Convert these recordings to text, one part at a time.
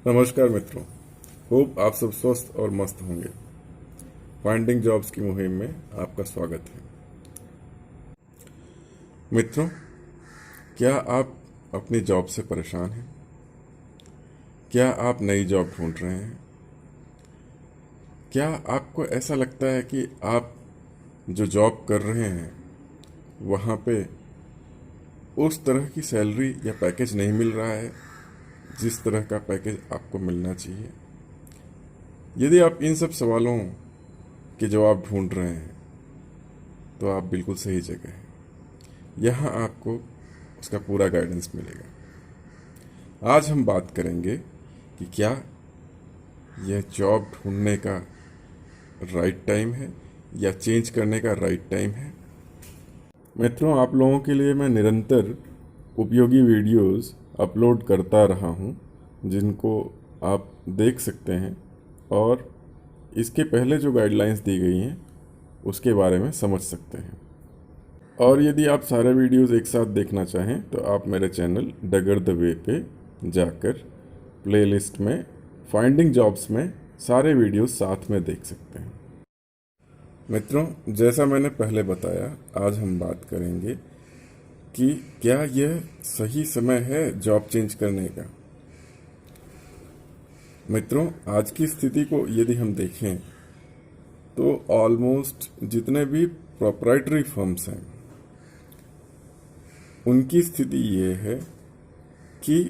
नमस्कार मित्रों। होप आप सब स्वस्थ और मस्त होंगे। फाइंडिंग जॉब्स की मुहिम में आपका स्वागत है। मित्रों, क्या आप अपनी जॉब से परेशान हैं? क्या आप नई जॉब ढूंढ रहे हैं? क्या आपको ऐसा लगता है कि आप जो जॉब कर रहे हैं वहाँ पे उस तरह की सैलरी या पैकेज नहीं मिल रहा है जिस तरह का पैकेज आपको मिलना चाहिए? यदि आप इन सब सवालों के जवाब ढूंढ रहे हैं तो आप बिल्कुल सही जगह हैं। यहाँ आपको उसका पूरा गाइडेंस मिलेगा। आज हम बात करेंगे कि क्या यह जॉब ढूंढने का राइट टाइम है या चेंज करने का राइट टाइम है। मित्रों, आप लोगों के लिए मैं निरंतर उपयोगी वीडियोस अपलोड करता रहा हूँ जिनको आप देख सकते हैं और इसके पहले जो गाइडलाइंस दी गई हैं उसके बारे में समझ सकते हैं। और यदि आप सारे वीडियोस एक साथ देखना चाहें तो आप मेरे चैनल डगर द वे पे जाकर प्लेलिस्ट में फाइंडिंग जॉब्स में सारे वीडियोस साथ में देख सकते हैं। मित्रों, जैसा मैंने पहले बताया, आज हम बात करेंगे कि क्या यह सही समय है जॉब चेंज करने का। मित्रों, आज की स्थिति को यदि हम देखें तो ऑलमोस्ट जितने भी प्रोप्राइटरी फर्म्स हैं उनकी स्थिति ये है कि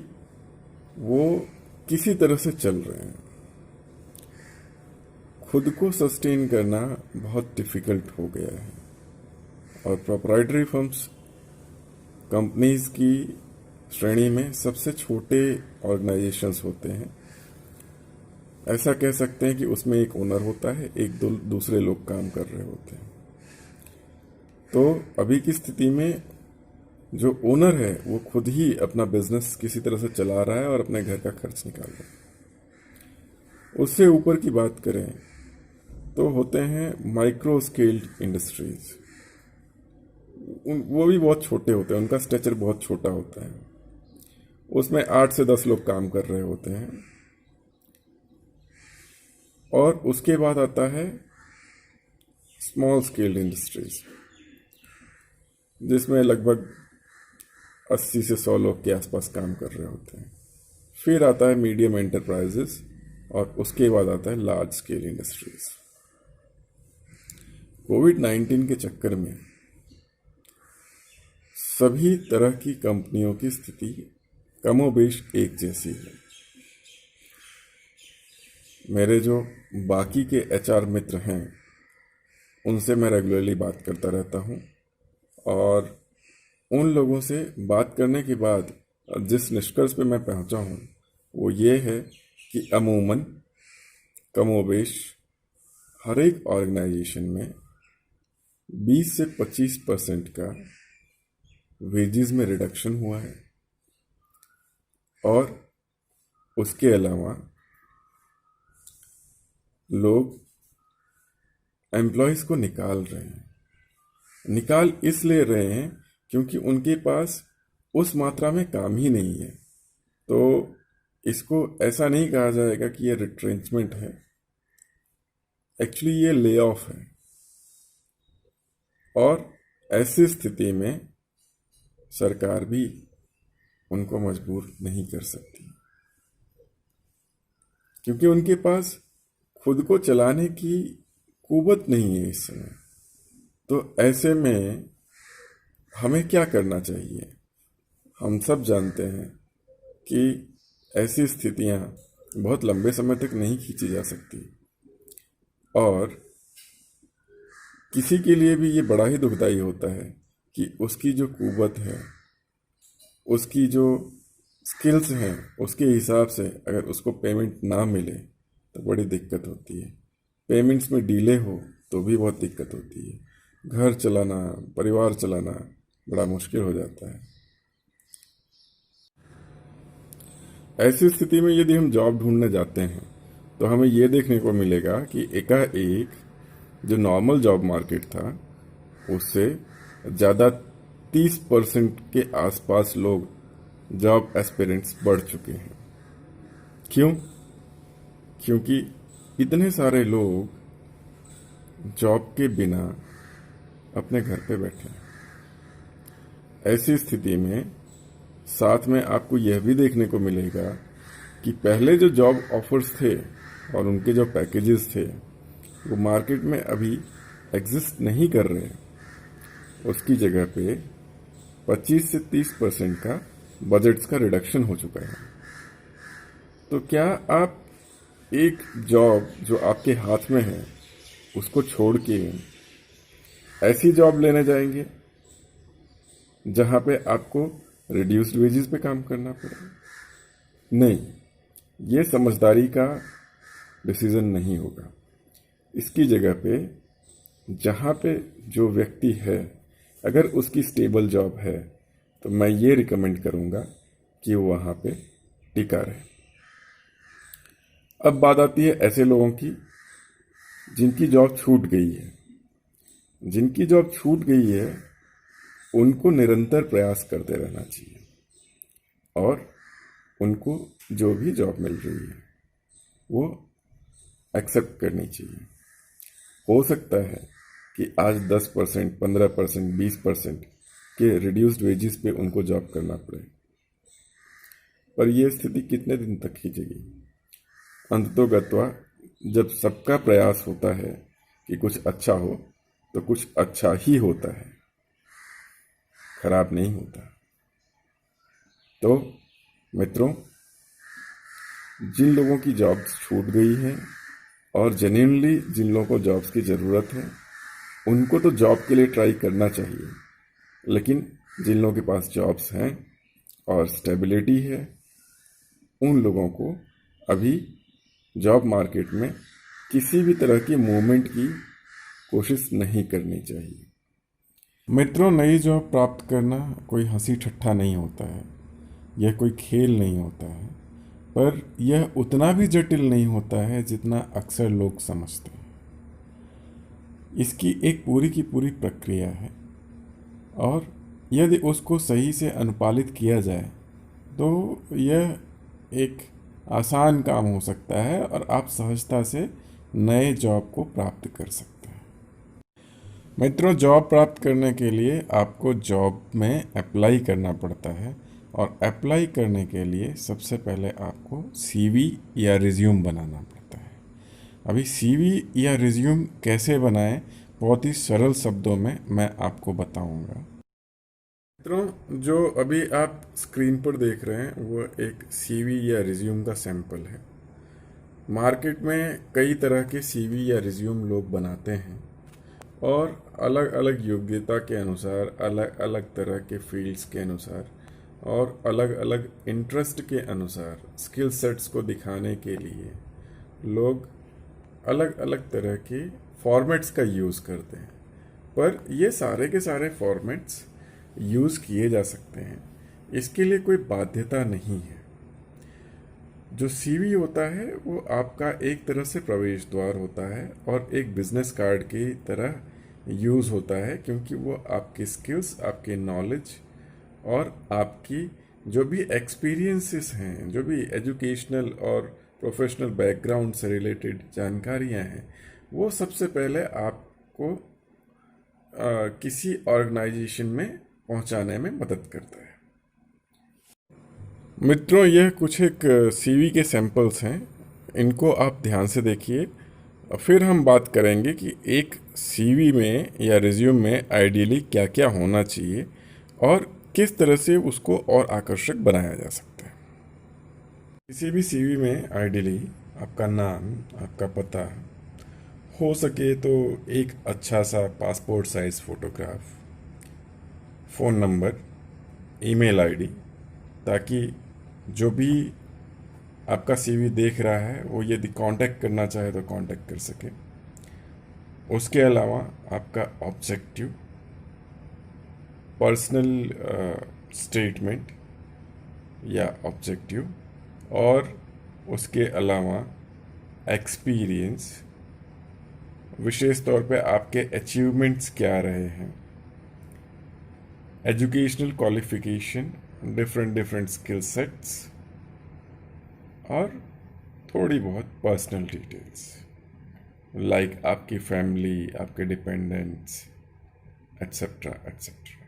वो किसी तरह से चल रहे हैं। खुद को सस्टेन करना बहुत डिफिकल्ट हो गया है और प्रोप्राइटरी फर्म्स कंपनीज की श्रेणी में सबसे छोटे ऑर्गेनाइजेशंस होते हैं। ऐसा कह सकते हैं कि उसमें एक ओनर होता है, एक दो दूसरे लोग काम कर रहे होते हैं। तो अभी की स्थिति में जो ओनर है वो खुद ही अपना बिजनेस किसी तरह से चला रहा है और अपने घर का खर्च निकाल रहा है। उससे ऊपर की बात करें तो होते हैं माइक्रो स्केल्ड इंडस्ट्रीज। वो भी बहुत छोटे होते हैं, उनका स्ट्रक्चर बहुत छोटा होता है। उसमें 8 से 10 लोग काम कर रहे होते हैं। और उसके बाद आता है स्मॉल स्केल्ड इंडस्ट्रीज जिसमें लगभग 80 से 100 लोग के आसपास काम कर रहे होते हैं। फिर आता है मीडियम एंटरप्राइजेस और उसके बाद आता है लार्ज स्केल इंडस्ट्रीज। कोविड-19 के चक्कर में सभी तरह की कंपनियों की स्थिति कमोबेश एक जैसी है। मेरे जो बाकी के एचआर मित्र हैं उनसे मैं रेगुलरली बात करता रहता हूँ और उन लोगों से बात करने के बाद जिस निष्कर्ष पे मैं पहुंचा हूँ वो ये है कि अमूमन कमोबेश हर एक ऑर्गेनाइजेशन में 20 से 25% का वेजेस में रिडक्शन हुआ है और उसके अलावा लोग एम्प्लॉयज़ को निकाल रहे हैं। निकाल इसलिए रहे हैं क्योंकि उनके पास उस मात्रा में काम ही नहीं है। तो इसको ऐसा नहीं कहा जाएगा कि ये रिट्रेंचमेंट है, एक्चुअली ये ले ऑफ है। और ऐसी स्थिति में सरकार भी उनको मजबूर नहीं कर सकती क्योंकि उनके पास खुद को चलाने की कुवत नहीं है इस समय। तो ऐसे में हमें क्या करना चाहिए? हम सब जानते हैं कि ऐसी स्थितियां बहुत लंबे समय तक नहीं खींची जा सकती और किसी के लिए भी ये बड़ा ही दुखदाई होता है कि उसकी जो कुवत है, उसकी जो स्किल्स हैं, उसके हिसाब से अगर उसको पेमेंट ना मिले तो बड़ी दिक्कत होती है। पेमेंट्स में डिले हो तो भी बहुत दिक्कत होती है। घर चलाना, परिवार चलाना बड़ा मुश्किल हो जाता है। ऐसी स्थिति में यदि हम जॉब ढूंढने जाते हैं तो हमें यह देखने को मिलेगा कि एकाएक जो नॉर्मल जॉब मार्केट था उससे ज़्यादा 30% के आसपास लोग जॉब एस्पिरेंट्स बढ़ चुके हैं। क्यों? क्योंकि इतने सारे लोग जॉब के बिना अपने घर पे बैठे हैं। ऐसी स्थिति में साथ में आपको यह भी देखने को मिलेगा कि पहले जो जॉब ऑफर्स थे और उनके जो पैकेजेस थे वो मार्केट में अभी एग्जिस्ट नहीं कर रहे। उसकी जगह पे 25 से 30% का बजट्स का रिडक्शन हो चुका है। तो क्या आप एक जॉब जो आपके हाथ में है उसको छोड़ के ऐसी जॉब लेने जाएंगे जहां पे आपको रिड्यूस्ड वेजेस पे काम करना पड़े? नहीं, ये समझदारी का डिसीजन नहीं होगा। इसकी जगह पे जहां पे जो व्यक्ति है अगर उसकी स्टेबल जॉब है तो मैं ये रिकमेंड करूंगा कि वो वहां पे टिका रहे। अब बात आती है ऐसे लोगों की जिनकी जॉब छूट गई है। जिनकी जॉब छूट गई है उनको निरंतर प्रयास करते रहना चाहिए और उनको जो भी जॉब मिल रही है वो एक्सेप्ट करनी चाहिए। हो सकता है कि आज 10%, 15%, 20% के रिड्यूस्ड वेजेस पे उनको जॉब करना पड़े, पर यह स्थिति कितने दिन तक खींचेगी? अंततोगत्वा जब सबका प्रयास होता है कि कुछ अच्छा हो तो कुछ अच्छा ही होता है, खराब नहीं होता। तो मित्रों, जिन लोगों की जॉब्स छूट गई हैं और जेन्युइनली जिन लोगों को जॉब्स की ज़रूरत है उनको तो जॉब के लिए ट्राई करना चाहिए, लेकिन जिन लोगों के पास जॉब्स हैं और स्टेबिलिटी है उन लोगों को अभी जॉब मार्केट में किसी भी तरह की मूवमेंट की कोशिश नहीं करनी चाहिए। मित्रों, नई जॉब प्राप्त करना कोई हंसी ठट्ठा नहीं होता है, यह कोई खेल नहीं होता है, पर यह उतना भी जटिल नहीं होता है जितना अक्सर लोग समझते हैं। इसकी एक पूरी की पूरी प्रक्रिया है और यदि उसको सही से अनुपालित किया जाए तो यह एक आसान काम हो सकता है और आप सहजता से नए जॉब को प्राप्त कर सकते हैं। मित्रों, जॉब प्राप्त करने के लिए आपको जॉब में अप्लाई करना पड़ता है और अप्लाई करने के लिए सबसे पहले आपको सीवी या रिज्यूम बनाना पड़ता है। अभी सीवी या रिज्यूम कैसे बनाएं, बहुत ही सरल शब्दों में मैं आपको बताऊंगा। मित्रों, जो अभी आप स्क्रीन पर देख रहे हैं वो एक सीवी या रिज्यूम का सैंपल है। मार्केट में कई तरह के सीवी या रिज्यूम लोग बनाते हैं और अलग अलग योग्यता के अनुसार, अलग अलग तरह के फील्ड्स के अनुसार और अलग अलग इंटरेस्ट के अनुसार स्किल सेट्स को दिखाने के लिए लोग अलग अलग तरह के फॉर्मेट्स का यूज़ करते हैं। पर ये सारे के सारे फॉर्मेट्स यूज़ किए जा सकते हैं, इसके लिए कोई बाध्यता नहीं है। जो सीवी होता है वो आपका एक तरह से प्रवेश द्वार होता है और एक बिजनेस कार्ड की तरह यूज़ होता है, क्योंकि वो आपकी स्किल्स, आपकी नॉलेज और आपकी जो भी एक्सपीरियंसेस हैं, जो भी एजुकेशनल और प्रोफेशनल बैकग्राउंड से रिलेटेड जानकारियां हैं, वो सबसे पहले आपको किसी ऑर्गेनाइजेशन में पहुंचाने में मदद करता है। मित्रों, यह कुछ एक सीवी के सैंपल्स हैं, इनको आप ध्यान से देखिए। फिर हम बात करेंगे कि एक सीवी में या रिज्यूम में आइडियली क्या क्या होना चाहिए और किस तरह से उसको और आकर्षक बनाया जा सकता है। किसी भी सीवी में आइडियली आपका नाम, आपका पता, हो सके तो एक अच्छा सा passport size photograph, phone number, email ID, ताकि जो भी आपका सीवी देख रहा है वो यदि कांटेक्ट करना चाहे तो कांटेक्ट कर सके। उसके अलावा आपका ऑब्जेक्टिव, पर्सनल स्टेटमेंट या ऑब्जेक्टिव, और उसके अलावा एक्सपीरियंस, विशेष तौर पे आपके अचीवमेंट्स क्या रहे हैं, educational qualification, different skill sets, और थोड़ी बहुत पर्सनल डिटेल्स, लाइक आपकी फैमिली, आपके डिपेंडेंट्स, एट्सेट्रा एट्सेट्रा।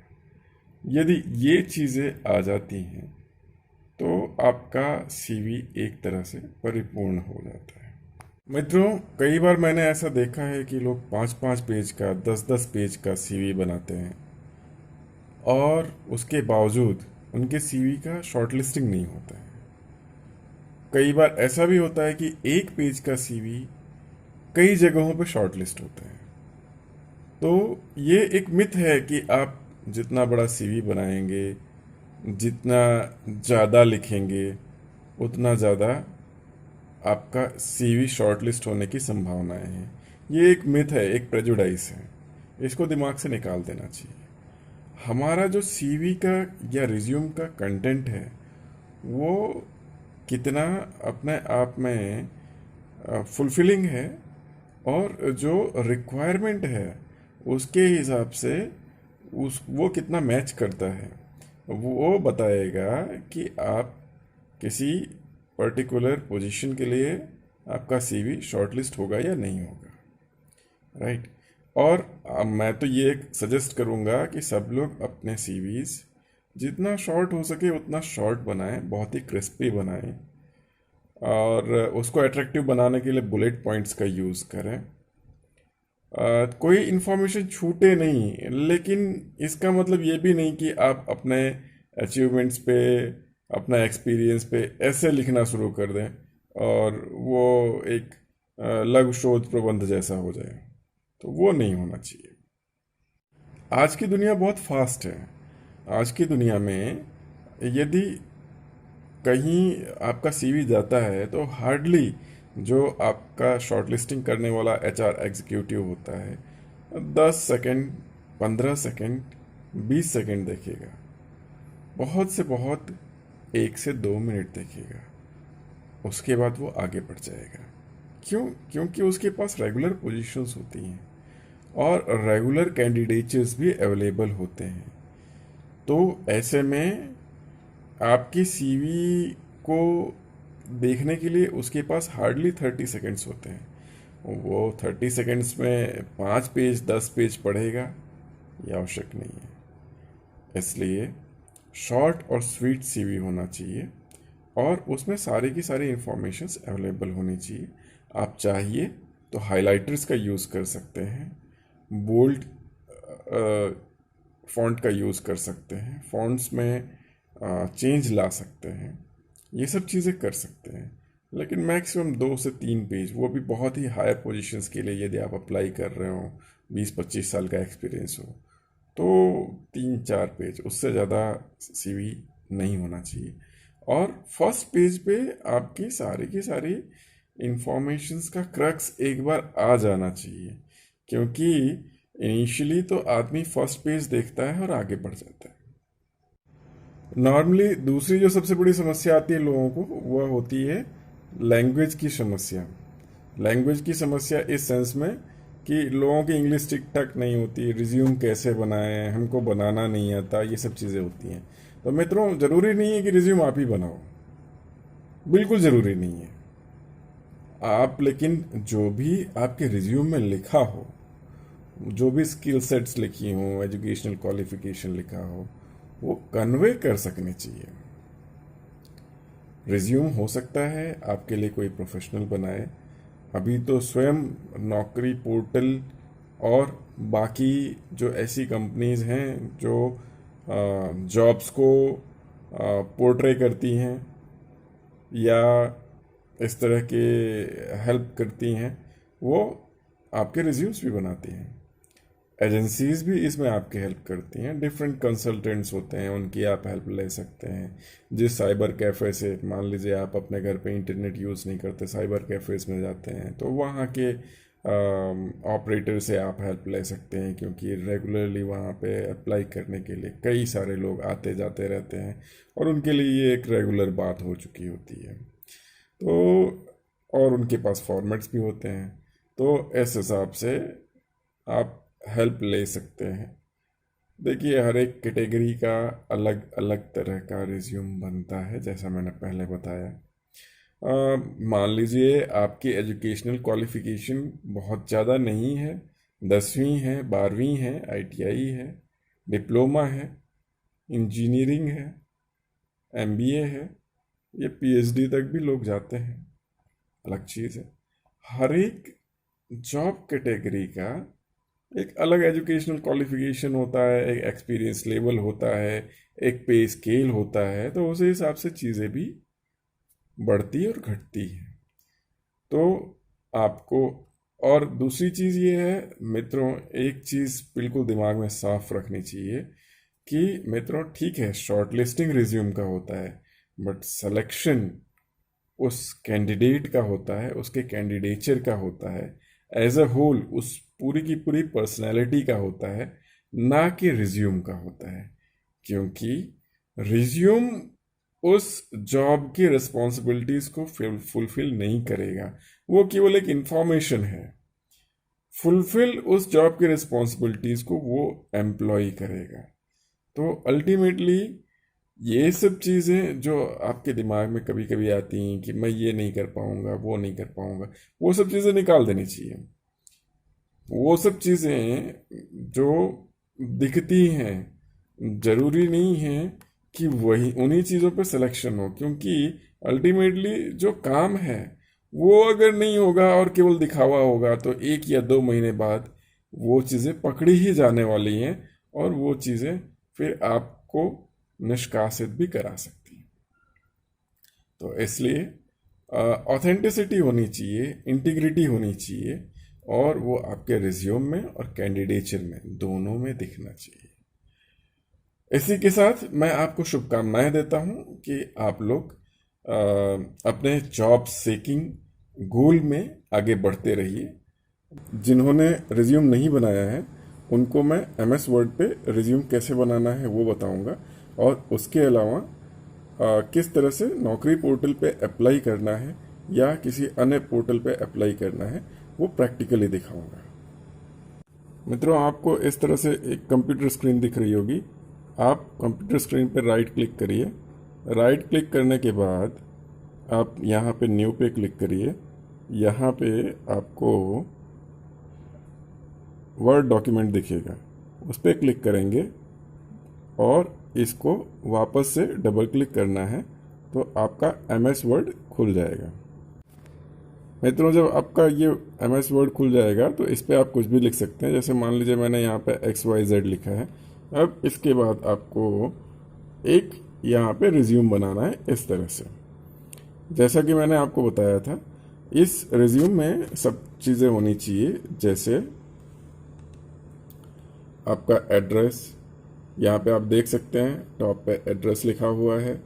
यदि ये चीज़ें आ जाती हैं तो आपका सीवी एक तरह से परिपूर्ण हो जाता है। मित्रों, कई बार मैंने ऐसा देखा है कि लोग 5-5 पेज का, 10-10 पेज का सीवी बनाते हैं और उसके बावजूद उनके सीवी का शॉर्टलिस्टिंग नहीं होता है। कई बार ऐसा भी होता है कि 1 पेज का सीवी कई जगहों पर शॉर्टलिस्ट होता है। तो ये एक मिथ है कि आप जितना बड़ा सीवी बनाएंगे, जितना ज़्यादा लिखेंगे, उतना ज़्यादा आपका सीवी शॉर्टलिस्ट होने की संभावनाएं हैं। ये एक मिथ है, एक प्रेजुडाइस है। इसको दिमाग से निकाल देना चाहिए। हमारा जो सीवी का या रिज्यूम का कंटेंट है वो कितना अपने आप में फुलफिलिंग है और जो रिक्वायरमेंट है उसके हिसाब से वो कितना मैच करता है, वो बताएगा कि आप किसी पर्टिकुलर पोजीशन के लिए आपका सीवी शॉर्टलिस्ट होगा या नहीं होगा, राइट। और मैं तो ये सजेस्ट करूँगा कि सब लोग अपने सीवीज जितना शॉर्ट हो सके उतना शॉर्ट बनाएं, बहुत ही क्रिस्पी बनाएं और उसको अट्रैक्टिव बनाने के लिए बुलेट पॉइंट्स का यूज़ करें। कोई इन्फॉर्मेशन छूटे नहीं, लेकिन इसका मतलब ये भी नहीं कि आप अपने अचीवमेंट्स पे, अपना एक्सपीरियंस पे ऐसे लिखना शुरू कर दें और वो एक लघु शोध प्रबंध जैसा हो जाए। तो वो नहीं होना चाहिए। आज की दुनिया बहुत फास्ट है। आज की दुनिया में यदि कहीं आपका सीवी जाता है तो हार्डली जो आपका शॉर्टलिस्टिंग करने वाला एचआर एग्जीक्यूटिव होता है 10 सेकंड, 15 सेकंड, 20 सेकंड देखेगा। बहुत से बहुत 1 से 2 मिनट देखेगा। उसके बाद वो आगे बढ़ जाएगा। क्यों? क्योंकि उसके पास रेगुलर पोजीशंस होती हैं और रेगुलर कैंडिडेट्स भी अवेलेबल होते हैं। तो ऐसे में आपकी सीवी को देखने के लिए उसके पास हार्डली 30 सेकेंड्स होते हैं। वो 30 सेकेंड्स में 5 पेज 10 पेज पढ़ेगा, ये आवश्यक नहीं है। इसलिए शॉर्ट और स्वीट सीवी होना चाहिए और उसमें सारी की सारी इंफॉर्मेशंस अवेलेबल होनी चाहिए। आप चाहिए तो हाइलाइटर्स का यूज़ कर सकते हैं, बोल्ड फॉन्ट का यूज़ कर सकते हैं, फॉन्ट्स में चेंज ला सकते हैं, ये सब चीज़ें कर सकते हैं। लेकिन मैक्सिमम 2 से 3 पेज, वो भी बहुत ही हायर पोजीशंस के लिए यदि आप अप्लाई कर रहे हो, 20-25 साल का एक्सपीरियंस हो, तो 3-4 पेज, उससे ज़्यादा सीवी नहीं होना चाहिए। और फर्स्ट पेज पे आपकी सारी की सारी इंफॉर्मेशंस का क्रक्स एक बार आ जाना चाहिए, क्योंकि इनिशियली तो आदमी फर्स्ट पेज देखता है और आगे बढ़ जाता है। नॉर्मली दूसरी जो सबसे बड़ी समस्या आती है लोगों को, वह होती है लैंग्वेज की समस्या। लैंग्वेज की समस्या इस सेंस में कि लोगों की इंग्लिश ठीक ठाक नहीं होती, रिज्यूम कैसे बनाएं, हमको बनाना नहीं आता, ये सब चीज़ें होती हैं। तो मित्रों, ज़रूरी नहीं है कि रिज्यूम आप ही बनाओ, बिल्कुल ज़रूरी नहीं है। आप लेकिन जो भी आपके रिज्यूम में लिखा हो, जो भी स्किल सेट्स लिखी हों, एजुकेशनल क्वालिफिकेशन लिखा हो, वो कन्वे कर सकने चाहिए। रिज्यूम हो सकता है आपके लिए कोई प्रोफेशनल बनाए। अभी तो स्वयं नौकरी पोर्टल और बाकी जो ऐसी कंपनीज हैं जो जॉब्स को पोर्ट्रे करती हैं या इस तरह के हेल्प करती हैं, वो आपके रिज्यूम्स भी बनाती हैं। एजेंसीज भी इसमें आपकी हेल्प करती हैं। डिफरेंट कंसल्टेंट्स होते हैं, उनकी आप हेल्प ले सकते हैं। जिस साइबर कैफ़े से, मान लीजिए आप अपने घर पे इंटरनेट यूज़ नहीं करते, साइबर कैफ़ेज़ में जाते हैं, तो वहाँ के ऑपरेटर से आप हेल्प ले सकते हैं, क्योंकि रेगुलरली वहाँ पे अप्लाई करने के लिए कई सारे लोग आते जाते रहते हैं और उनके लिए ये एक रेगुलर बात हो चुकी होती है। तो और उनके पास फॉर्मेट्स भी होते हैं, तो इस हिसाब से आप हेल्प ले सकते हैं। देखिए, हर एक कैटेगरी का अलग अलग तरह का रिज्यूम बनता है, जैसा मैंने पहले बताया। मान लीजिए आपकी एजुकेशनल क्वालिफिकेशन बहुत ज़्यादा नहीं है, 10वीं है, 12वीं है, ITI है, डिप्लोमा है, इंजीनियरिंग है, MBA है, ये PhD तक भी लोग जाते हैं, अलग चीज़ है। हर एक जॉब कैटेगरी का एक अलग एजुकेशनल क्वालिफिकेशन होता है, एक एक्सपीरियंस लेवल होता है, एक पे स्केल होता है, तो उस हिसाब से चीज़ें भी बढ़ती और घटती है। तो आपको, और दूसरी चीज़ ये है मित्रों, एक चीज़ बिल्कुल दिमाग में साफ रखनी चाहिए कि मित्रों ठीक है, शॉर्ट लिस्टिंग रिज्यूम का होता है, बट सिलेक्शन उस कैंडिडेट का होता है, उसके कैंडिडेचर का होता है, एज अ होल उस पूरी की पूरी पर्सनैलिटी का होता है, ना कि रिज्यूम का होता है। क्योंकि रिज्यूम उस जॉब की रिस्पॉन्सिबिलिटीज को फुलफिल नहीं करेगा, वो केवल एक इंफॉर्मेशन है। फुलफिल उस जॉब की रिस्पॉन्सिबिलिटीज को वो एम्प्लॉय करेगा। तो अल्टीमेटली ये सब चीज़ें जो आपके दिमाग में कभी कभी आती हैं कि मैं ये नहीं कर पाऊंगा, वो नहीं कर पाऊंगा, वो सब चीज़ें निकाल देनी चाहिए। वो सब चीज़ें जो दिखती हैं, जरूरी नहीं है कि वही उन्हीं चीज़ों पे सिलेक्शन हो, क्योंकि अल्टीमेटली जो काम है वो अगर नहीं होगा और केवल दिखावा होगा तो 1 या 2 महीने बाद वो चीज़ें पकड़ी ही जाने वाली हैं और वो चीज़ें फिर आपको निष्कासित भी करा सकती हैं। तो इसलिए ऑथेंटिसिटी होनी चाहिए, इंटीग्रिटी होनी चाहिए, और वो आपके रिज्यूम में और कैंडिडेचर में दोनों में दिखना चाहिए। इसी के साथ मैं आपको शुभकामनाएं देता हूं कि आप लोग अपने जॉब सीकिंग गोल में आगे बढ़ते रहिए। जिन्होंने रिज्यूम नहीं बनाया है उनको मैं MS वर्ड पे रिज्यूम कैसे बनाना है वो बताऊंगा, और उसके अलावा किस तरह से नौकरी पोर्टल पे अप्लाई करना है या किसी अन्य पोर्टल पे अप्लाई करना है वो प्रैक्टिकली दिखाऊंगा। मित्रों, आपको इस तरह से एक कंप्यूटर स्क्रीन दिख रही होगी। आप कंप्यूटर स्क्रीन पर राइट क्लिक करिए। राइट क्लिक करने के बाद आप यहाँ पे न्यू पे क्लिक करिए। यहाँ पे आपको वर्ड डॉक्यूमेंट दिखेगा, उस पर क्लिक करेंगे और इसको वापस से डबल क्लिक करना है तो आपका MS वर्ड खुल जाएगा। मित्रों, जब आपका ये MS वर्ड खुल जाएगा तो इस पर आप कुछ भी लिख सकते हैं। जैसे मान लीजिए मैंने यहाँ पे XYZ लिखा है। अब इसके बाद आपको एक यहाँ पे रिज्यूम बनाना है इस तरह से। जैसा कि मैंने आपको बताया था, इस रिज्यूम में सब चीज़ें होनी चाहिए, जैसे आपका एड्रेस, यहाँ पे आप देख सकते हैं टॉप पे एड्रेस लिखा हुआ है,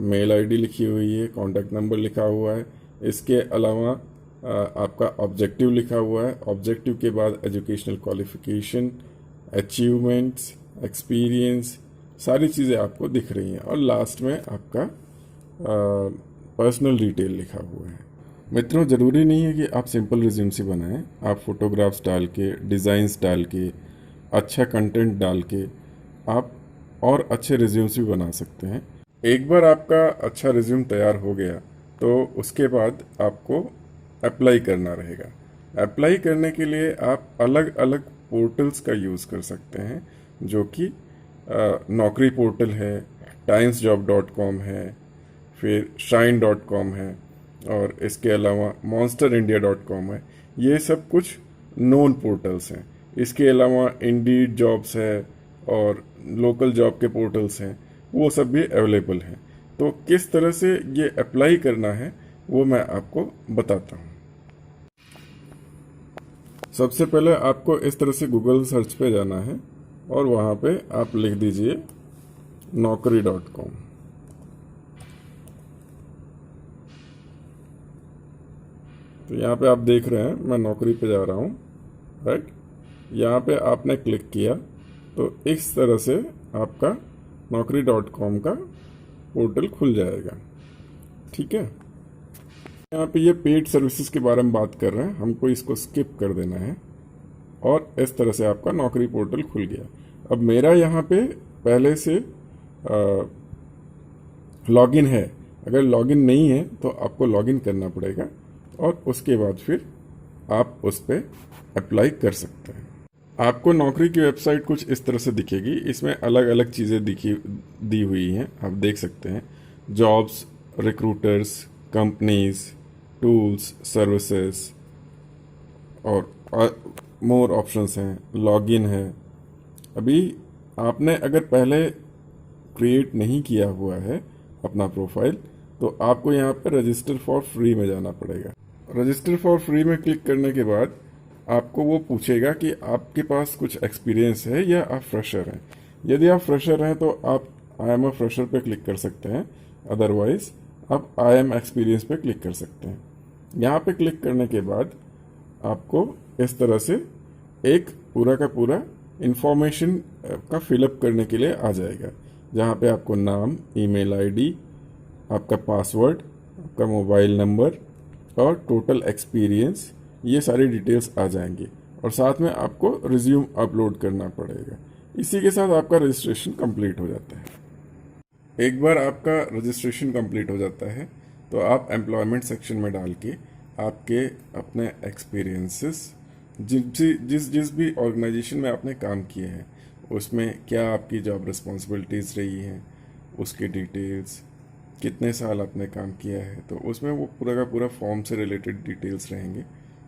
मेल ID लिखी हुई है, कॉन्टैक्ट नंबर लिखा हुआ है। इसके अलावा आपका ऑब्जेक्टिव लिखा हुआ है। ऑब्जेक्टिव के बाद एजुकेशनल क्वालिफिकेशन, अचीवमेंट्स, एक्सपीरियंस, सारी चीज़ें आपको दिख रही हैं, और लास्ट में आपका पर्सनल डिटेल लिखा हुआ है। मित्रों, ज़रूरी नहीं है कि आप सिंपल रिज्यूम से बनाएं। आप फोटोग्राफ्स डाल के, डिज़ाइंस डाल के, अच्छा कंटेंट डाल के आप और अच्छे रिज्यूम्स भी बना सकते हैं। एक बार आपका अच्छा रिज्यूम तैयार हो गया तो उसके बाद आपको अप्लाई करना रहेगा। अप्लाई करने के लिए आप अलग अलग पोर्टल्स का यूज़ कर सकते हैं, जो कि नौकरी पोर्टल है, timesjob.com है, फिर shine.com है, और इसके अलावा monsterindia.com है। ये सब कुछ नोन पोर्टल्स हैं। इसके अलावा इंडीड जॉब्स है और लोकल जॉब के पोर्टल्स हैं, वो सब भी अवेलेबल हैं। तो किस तरह से ये अप्लाई करना है वो मैं आपको बताता हूँ। सबसे पहले आपको इस तरह से गूगल सर्च पे जाना है और वहाँ पे आप लिख दीजिए naukri.com। तो यहाँ पे आप देख रहे हैं मैं नौकरी पे जा रहा हूँ, राइट। यहाँ पे आपने क्लिक किया तो इस तरह से आपका naukri.com का पोर्टल खुल जाएगा, ठीक है। यहाँ पे ये पेड सर्विसेज के बारे में बात कर रहे हैं, हमको इसको स्किप कर देना है, और इस तरह से आपका नौकरी पोर्टल खुल गया। अब मेरा यहाँ पे पहले से लॉगिन है, अगर लॉगिन नहीं है तो आपको लॉगिन करना पड़ेगा और उसके बाद फिर आप उस पर अप्लाई कर सकते हैं। आपको नौकरी की वेबसाइट कुछ इस तरह से दिखेगी। इसमें अलग अलग चीज़ें दी हुई हैं, आप देख सकते हैं। Jobs, recruiters, companies, tools, services और मोर ऑप्शंस हैं, लॉगिन है। अभी आपने अगर पहले क्रिएट नहीं किया हुआ है अपना प्रोफाइल तो आपको यहाँ पर रजिस्टर फॉर फ्री में जाना पड़ेगा। रजिस्टर फॉर फ्री में क्लिक करने के बाद आपको वो पूछेगा कि आपके पास कुछ एक्सपीरियंस है या आप फ्रेशर हैं। यदि आप फ्रेशर हैं तो आप आई एम अ फ्रेशर पे क्लिक कर सकते हैं, अदरवाइज आप आई एम एक्सपीरियंस पे क्लिक कर सकते हैं। यहाँ पे क्लिक करने के बाद आपको इस तरह से एक पूरा का पूरा इंफॉर्मेशन का फिलअप करने के लिए आ जाएगा, जहाँ पे आपको नाम, ईमेल आईडी, आपका पासवर्ड, आपका मोबाइल नंबर और टोटल एक्सपीरियंस, ये सारी डिटेल्स आ जाएंगी और साथ में आपको रिज्यूम अपलोड करना पड़ेगा। इसी के साथ आपका रजिस्ट्रेशन कंप्लीट हो जाता है। एक बार आपका रजिस्ट्रेशन कंप्लीट हो जाता है तो आप एम्प्लॉयमेंट सेक्शन में डाल के आपके अपने एक्सपीरियंसेस, जिस जिस भी ऑर्गेनाइजेशन में आपने काम किए हैं उसमें क्या आपकी जॉब रिस्पॉन्सिबिलिटीज़ रही हैं, उसकी डिटेल्स, कितने साल आपने काम किया है, तो उसमें वो पूरा का पूरा फॉर्म से रिलेटेड डिटेल्स रहेंगे,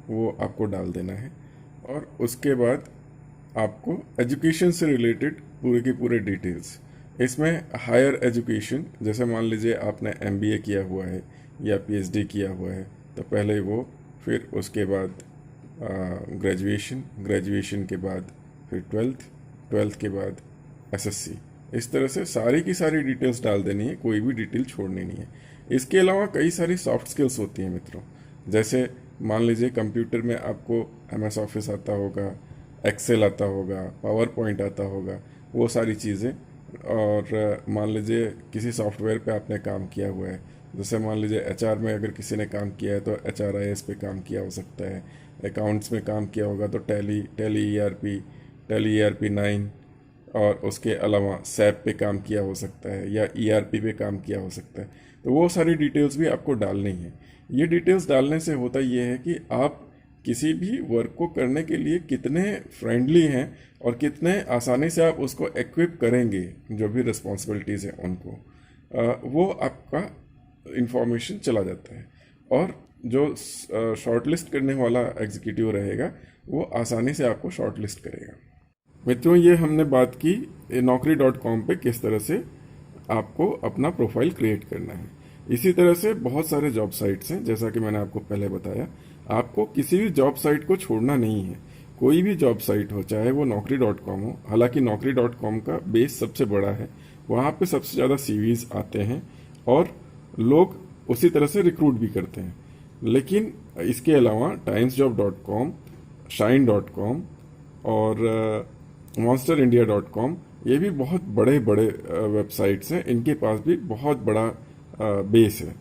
वो आपको डाल देना है। और उसके बाद आपको एजुकेशन से रिलेटेड पूरे के पूरे डिटेल्स, इसमें हायर एजुकेशन, जैसे मान लीजिए आपने एमबीए किया हुआ है या पीएचडी किया हुआ है तो पहले वो, फिर उसके बाद ग्रेजुएशन के बाद फिर ट्वेल्थ के बाद एसएससी, इस तरह से सारी की सारी डिटेल्स डाल देनी है, कोई भी डिटेल छोड़नी नहीं है। इसके अलावा कई सारी सॉफ्ट स्किल्स होती हैं मित्रों, जैसे मान लीजिए कंप्यूटर में आपको एमएस ऑफिस आता होगा, एक्सेल आता होगा, पावर पॉइंट आता होगा, वो सारी चीज़ें। और मान लीजिए किसी सॉफ्टवेयर पे आपने काम किया हुआ है, जैसे मान लीजिए एचआर में अगर किसी ने काम किया है तो HRIS पे काम किया हो सकता है, अकाउंट्स में काम किया होगा तो टैली ERP 9, और उसके अलावा सैप पे काम किया हो सकता है या ERP पे काम किया हो सकता है। तो वो सारी डिटेल्स भी आपको डालनी है। ये डिटेल्स डालने से होता ये है कि आप किसी भी वर्क को करने के लिए कितने फ्रेंडली हैं और कितने आसानी से आप उसको एक्विप करेंगे, जो भी रिस्पॉन्सिबिलिटीज़ हैं उनको, वो आपका इंफॉर्मेशन चला जाता है। और जो शॉर्टलिस्ट करने वाला एग्जीक्यूटिव रहेगा वो आसानी से आपको शॉर्टलिस्ट करेगा। मित्रों, ये हमने बात की naukri.com पे किस तरह से आपको अपना प्रोफाइल क्रिएट करना है। इसी तरह से बहुत सारे जॉब साइट्स हैं, जैसा कि मैंने आपको पहले बताया। आपको किसी भी जॉब साइट को छोड़ना नहीं है। कोई भी जॉब साइट हो, चाहे वो naukri.com हो, हालांकि naukri.com का बेस सबसे बड़ा है, वहाँ पे सबसे ज़्यादा सीवीज आते हैं और लोग उसी तरह से रिक्रूट भी करते हैं। लेकिन इसके अलावा timesjob.com, shine.com और monsterindia.com, ये भी बहुत बड़े बड़े वेबसाइट्स हैं, इनके पास भी बहुत बड़ा बेस है।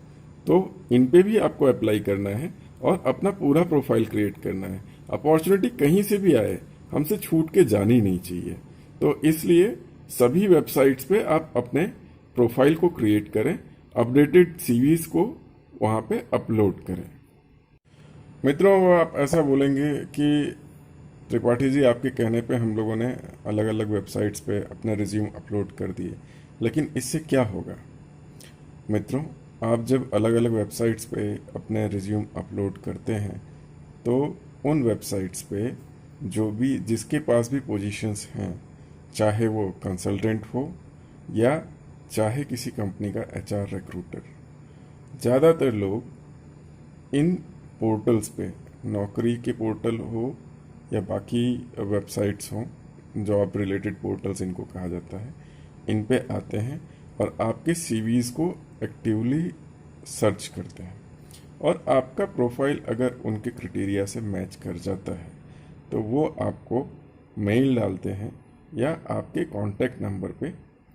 तो इन पे भी आपको अप्लाई करना है और अपना पूरा प्रोफाइल क्रिएट करना है। अपॉर्चुनिटी कहीं से भी आए, हमसे छूट के जानी नहीं चाहिए। तो इसलिए सभी वेबसाइट्स पे आप अपने प्रोफाइल को क्रिएट करें, अपडेटेड सीवीज को वहाँ पे अपलोड करें। मित्रों, आप ऐसा बोलेंगे कि त्रिपाठी जी, आपके कहने पे हम लोगों ने अलग अलग वेबसाइट्स पे अपने रिज्यूम अपलोड कर दिए, लेकिन इससे क्या होगा? मित्रों, आप जब अलग अलग वेबसाइट्स पे अपने रिज्यूम अपलोड करते हैं तो उन वेबसाइट्स पे जो भी, जिसके पास भी पोजीशंस हैं, चाहे वो कंसल्टेंट हो या चाहे किसी कंपनी का HR रिक्रूटर, ज़्यादातर लोग इन पोर्टल्स पे, नौकरी के पोर्टल हो या बाकी वेबसाइट्स हों, जॉब रिलेटेड पोर्टल्स इनको कहा जाता है, इन पे आते हैं और आपके सीवीज़ को एक्टिवली सर्च करते हैं। और आपका प्रोफाइल अगर उनके क्राइटेरिया से मैच कर जाता है तो वो आपको मेल डालते हैं या आपके कॉन्टैक्ट नंबर पे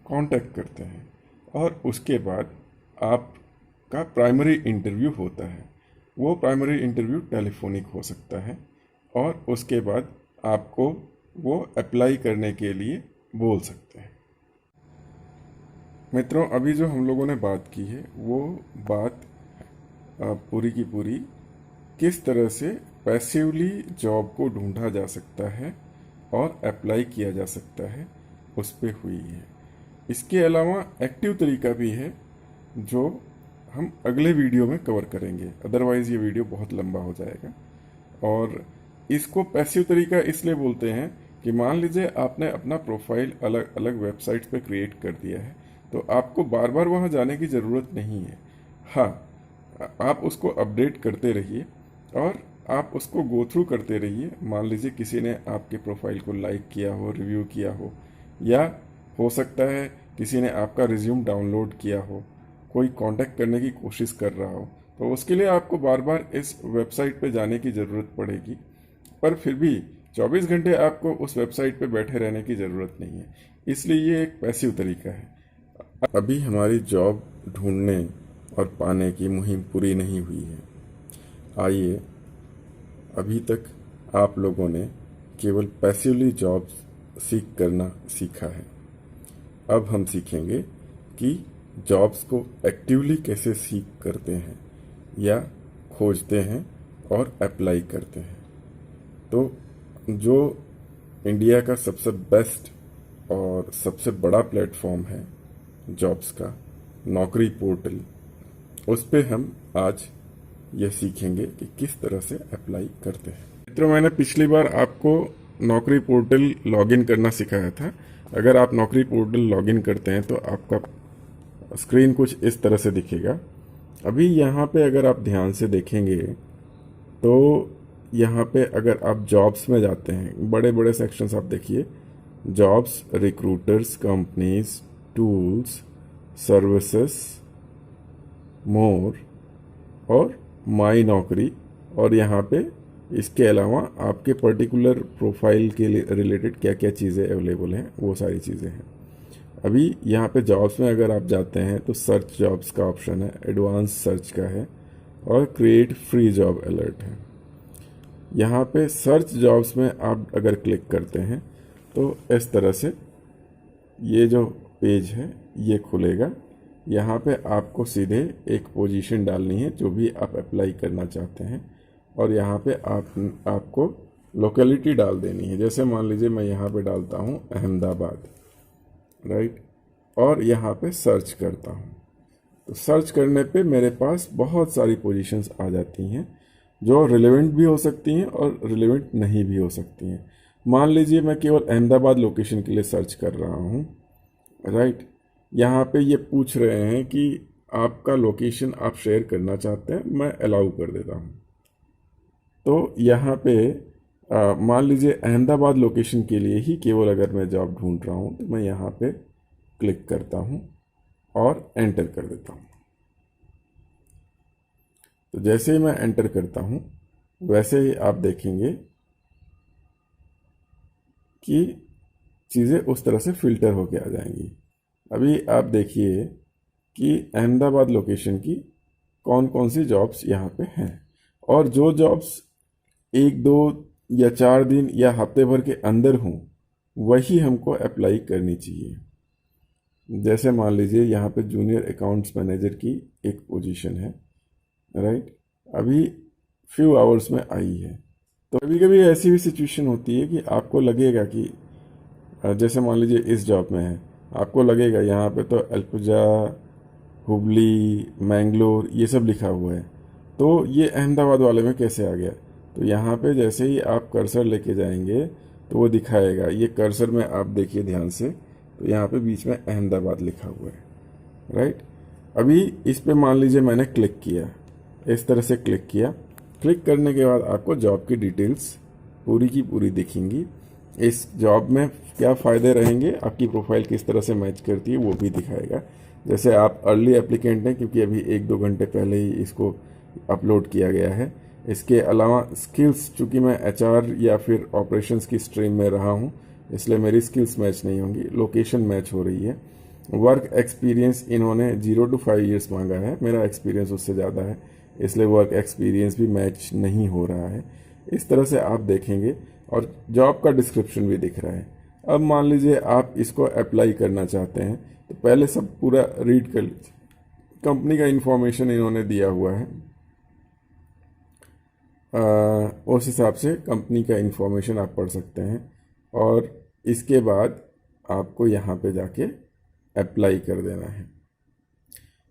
कांटेक्ट करते हैं और उसके बाद आपका प्राइमरी इंटरव्यू होता है। वो प्राइमरी इंटरव्यू टेलीफोनिक हो सकता है और उसके बाद आपको वो अप्लाई करने के लिए बोल सकते हैं। मित्रों, अभी जो हम लोगों ने बात की है वो बात पूरी की पूरी किस तरह से पैसिवली जॉब को ढूंढा जा सकता है और अप्लाई किया जा सकता है उस पे हुई है। इसके अलावा एक्टिव तरीका भी है जो हम अगले वीडियो में कवर करेंगे, अदरवाइज़ ये वीडियो बहुत लंबा हो जाएगा। और इसको पैसिव तरीका इसलिए बोलते हैं कि मान लीजिए आपने अपना प्रोफाइल अलग अलग वेबसाइट्स पे क्रिएट कर दिया है, तो आपको बार बार वहाँ जाने की ज़रूरत नहीं है। हाँ, आप उसको अपडेट करते रहिए और आप उसको गो थ्रू करते रहिए। मान लीजिए किसी ने आपके प्रोफाइल को लाइक किया हो, रिव्यू किया हो, या हो सकता है किसी ने आपका रिज्यूम डाउनलोड किया हो, कोई कांटेक्ट करने की कोशिश कर रहा हो, तो उसके लिए आपको बार बार इस वेबसाइट पे जाने की ज़रूरत पड़ेगी। पर फिर भी 24 घंटे आपको उस वेबसाइट पे बैठे रहने की ज़रूरत नहीं है, इसलिए ये एक पैसिव तरीका है। अभी हमारी जॉब ढूंढने और पाने की मुहिम पूरी नहीं हुई है। आइए, अभी तक आप लोगों ने केवल पैसिवली जॉब सीख करना सीखा है। अब हम सीखेंगे कि जॉब्स को एक्टिवली कैसे सीख करते हैं या खोजते हैं और अप्लाई करते हैं। तो जो इंडिया का सबसे बेस्ट और सबसे बड़ा प्लेटफॉर्म है जॉब्स का, नौकरी पोर्टल, उस पे हम आज यह सीखेंगे कि किस तरह से अप्लाई करते हैं। मित्रों, मैंने पिछली बार आपको नौकरी पोर्टल लॉगिन करना सिखाया था। अगर आप नौकरी पोर्टल लॉगिन करते हैं तो आपका स्क्रीन कुछ इस तरह से दिखेगा। अभी यहाँ पे अगर आप ध्यान से देखेंगे तो यहाँ पे अगर आप जॉब्स में जाते हैं, बड़े बड़े सेक्शंस आप देखिए, jobs, recruiters, companies, tools, services, more और माई नौकरी, और यहाँ पे इसके अलावा आपके पर्टिकुलर प्रोफाइल के रिलेटेड क्या क्या चीज़ें अवेलेबल हैं वो सारी चीज़ें हैं। अभी यहाँ पे जॉब्स में अगर आप जाते हैं तो सर्च जॉब्स का ऑप्शन है, एडवांस सर्च का है और क्रिएट फ्री जॉब अलर्ट है। यहाँ पे सर्च जॉब्स में आप अगर क्लिक करते हैं तो इस तरह से ये जो पेज है ये खुलेगा। यहाँ पे आपको सीधे एक पोजीशन डालनी है जो भी आप अप्लाई करना चाहते हैं, और यहाँ पे आपको लोकेलिटी डाल देनी है। जैसे मान लीजिए मैं यहाँ पे डालता हूँ अहमदाबाद, राइट, और यहाँ पे सर्च करता हूँ। तो सर्च करने पे मेरे पास बहुत सारी पोजीशंस आ जाती हैं जो रिलेवेंट भी हो सकती हैं और रिलेवेंट नहीं भी हो सकती हैं। मान लीजिए मैं केवल अहमदाबाद लोकेशन के लिए सर्च कर रहा हूँ, राइट। यहाँ पे ये पूछ रहे हैं कि आपका लोकेशन आप शेयर करना चाहते हैं, मैं अलाउ कर देता हूँ। तो यहाँ पे मान लीजिए अहमदाबाद लोकेशन के लिए ही केवल अगर मैं जॉब ढूंढ रहा हूँ तो मैं यहाँ पे क्लिक करता हूँ और एंटर कर देता हूँ। तो जैसे ही मैं एंटर करता हूँ वैसे ही आप देखेंगे कि चीज़ें उस तरह से फिल्टर होके आ जाएंगी। अभी आप देखिए कि अहमदाबाद लोकेशन की कौन कौन सी जॉब्स यहाँ पे हैं, और जो जॉब्स 1-2 या 4 दिन या हफ्ते भर के अंदर हों वही हमको अप्लाई करनी चाहिए। जैसे मान लीजिए यहाँ पे जूनियर अकाउंट्स मैनेजर की एक पोजीशन है, राइट, अभी फ्यू आवर्स में आई है। तो कभी कभी ऐसी भी सिचुएशन होती है कि आपको लगेगा कि जैसे मान लीजिए इस जॉब में है, आपको लगेगा यहाँ पे तो अल्पुजा, हुबली, मैंगलोर ये सब लिखा हुआ है, तो ये अहमदाबाद वाले में कैसे आ गया। तो यहाँ पे जैसे ही आप कर्सर लेके जाएंगे तो वो दिखाएगा। ये कर्सर में आप देखिए ध्यान से, तो यहाँ पे बीच में अहमदाबाद लिखा हुआ है, राइट। अभी इस पे मान लीजिए मैंने क्लिक किया, इस तरह से क्लिक किया। क्लिक करने के बाद आपको जॉब की डिटेल्स पूरी की पूरी दिखेंगी। इस जॉब में क्या फ़ायदे रहेंगे, आपकी प्रोफाइल किस तरह से मैच करती है वो भी दिखाएगा। जैसे आप अर्ली एप्लीकेंट हैं क्योंकि अभी 1-2 घंटे पहले ही इसको अपलोड किया गया है। इसके अलावा स्किल्स, चूँकि मैं एचआर या फिर ऑपरेशंस की स्ट्रीम में रहा हूँ इसलिए मेरी स्किल्स मैच नहीं होंगी, लोकेशन मैच हो रही है। वर्क एक्सपीरियंस इन्होंने 0 to 5 ईयर्स मांगा है, मेरा एक्सपीरियंस उससे ज़्यादा है इसलिए वर्क एक्सपीरियंस भी मैच नहीं हो रहा है। इस तरह से आप देखेंगे और जॉब का डिस्क्रिप्शन भी दिख रहा है। अब मान लीजिए आप इसको अप्लाई करना चाहते हैं, तो पहले सब पूरा रीड कर लीजिए। कंपनी का इन्फॉर्मेशन इन्होंने दिया हुआ है, उस हिसाब से कंपनी का इन्फॉर्मेशन आप पढ़ सकते हैं और इसके बाद आपको यहाँ पे जाके अप्लाई कर देना है।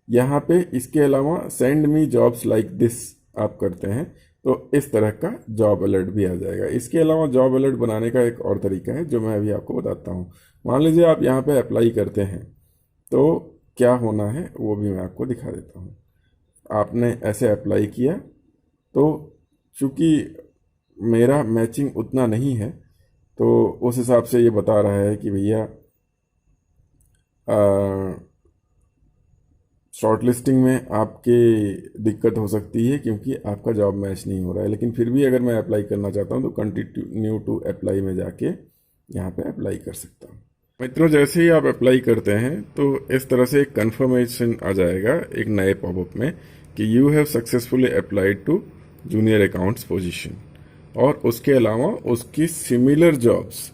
यहाँ पे इसके अलावा send me jobs like this आप करते हैं तो इस तरह का जॉब अलर्ट भी आ जाएगा। इसके अलावा जॉब अलर्ट बनाने का एक और तरीका है जो मैं अभी आपको बताता हूँ। मान लीजिए आप यहाँ पे अप्लाई करते हैं तो क्या होना है वो भी मैं आपको दिखा देता हूँ। आपने ऐसे अप्लाई किया तो चूँकि मेरा मैचिंग उतना नहीं है तो उस हिसाब से ये बता रहा है कि भैया शॉर्ट लिस्टिंग में आपके दिक्कत हो सकती है क्योंकि आपका जॉब मैच नहीं हो रहा है। लेकिन फिर भी अगर मैं अप्लाई करना चाहता हूँ तो कंटिन्यू टू अप्लाई में जाके यहाँ पे अप्लाई कर सकता हूँ। मित्रों, जैसे ही आप अप्लाई करते हैं तो इस तरह से एक कन्फर्मेशन आ जाएगा एक नए पॉपअप में कि you have successfully applied to junior accounts position, और उसके अलावा उसकी सिमिलर जॉब्स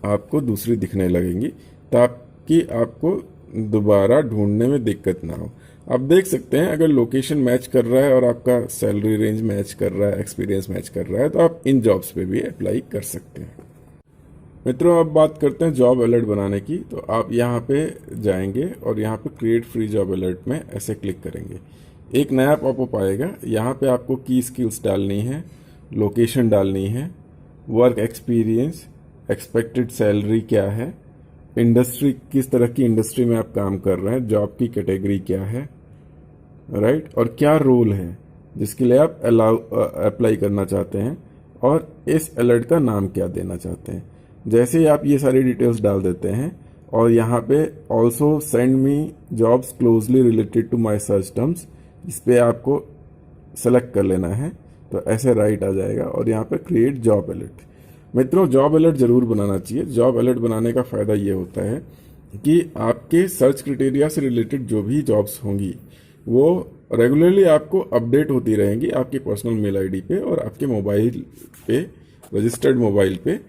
आपको दूसरी दिखने लगेंगी ताकि आपको दोबारा ढूंढने में दिक्कत ना हो। आप देख सकते हैं अगर लोकेशन मैच कर रहा है और आपका सैलरी रेंज मैच कर रहा है, एक्सपीरियंस मैच कर रहा है, तो आप इन जॉब्स पे भी अप्लाई कर सकते हैं। मित्रों, अब बात करते हैं जॉब अलर्ट बनाने की। तो आप यहाँ पे जाएंगे और यहाँ पे क्रिएट फ्री जॉब अलर्ट में ऐसे क्लिक करेंगे, एक नया पॉपअप आएगा। यहाँ पे आपको की स्किल्स डालनी है, लोकेशन डालनी है, वर्क एक्सपीरियंस, एक्सपेक्टेड सैलरी क्या है, इंडस्ट्री किस तरह की इंडस्ट्री में आप काम कर रहे हैं, जॉब की कैटेगरी क्या है, राइट, और क्या रोल है जिसके लिए आप अप्लाई करना चाहते हैं, और इस अलर्ट का नाम क्या देना चाहते हैं। जैसे ही आप ये सारी डिटेल्स डाल देते हैं और यहाँ पे also send me jobs closely related to my search terms, इस पर आपको सेलेक्ट कर लेना है तो ऐसे राइट आ जाएगा और यहाँ पे क्रिएट जॉब अलर्ट। मित्रों, जॉब अलर्ट जरूर बनाना चाहिए। जॉब अलर्ट बनाने का फ़ायदा ये होता है कि आपके सर्च क्राइटेरिया से रिलेटेड जो भी जॉब्स होंगी वो रेगुलरली आपको अपडेट होती रहेंगी आपकी पर्सनल मेल आईडी पे और आपके मोबाइल पे, रजिस्टर्ड मोबाइल पे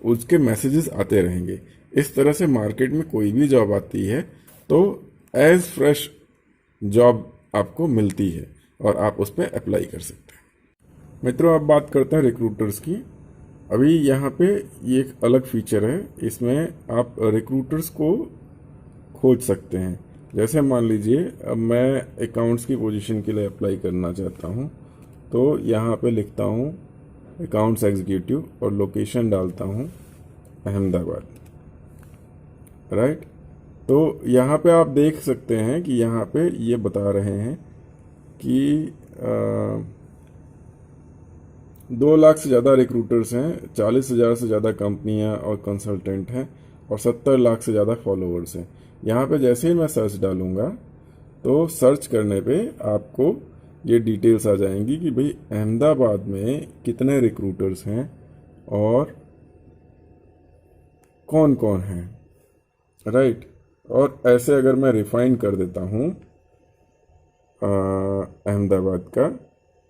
उसके मैसेजेस आते रहेंगे। इस तरह से मार्केट में कोई भी जॉब आती है तो एज फ्रेश जॉब आपको मिलती है और आप उस पर अप्लाई कर सकते हैं। मित्रों, अब बात करते हैं रिक्रूटर्स की। अभी यहाँ पे ये एक अलग फीचर है, इसमें आप रिक्रूटर्स को खोज सकते हैं। जैसे मान लीजिए अब मैं अकाउंट्स की पोजीशन के लिए अप्लाई करना चाहता हूँ तो यहाँ पे लिखता हूँ अकाउंट्स एग्जीक्यूटिव और लोकेशन डालता हूँ अहमदाबाद, राइट। तो यहाँ पे आप देख सकते हैं कि यहाँ पे ये बता रहे हैं कि 2 लाख से ज़्यादा रिक्रूटर्स हैं, 40,000 से ज़्यादा कंपनियां और कंसल्टेंट हैं और 70 लाख से ज़्यादा फॉलोअर्स हैं। यहाँ पे जैसे ही मैं सर्च डालूंगा तो सर्च करने पे आपको ये डिटेल्स आ जाएंगी कि भाई अहमदाबाद में कितने रिक्रूटर्स हैं और कौन कौन हैं, राइट। और ऐसे अगर मैं रिफाइन कर देता हूँ अहमदाबाद का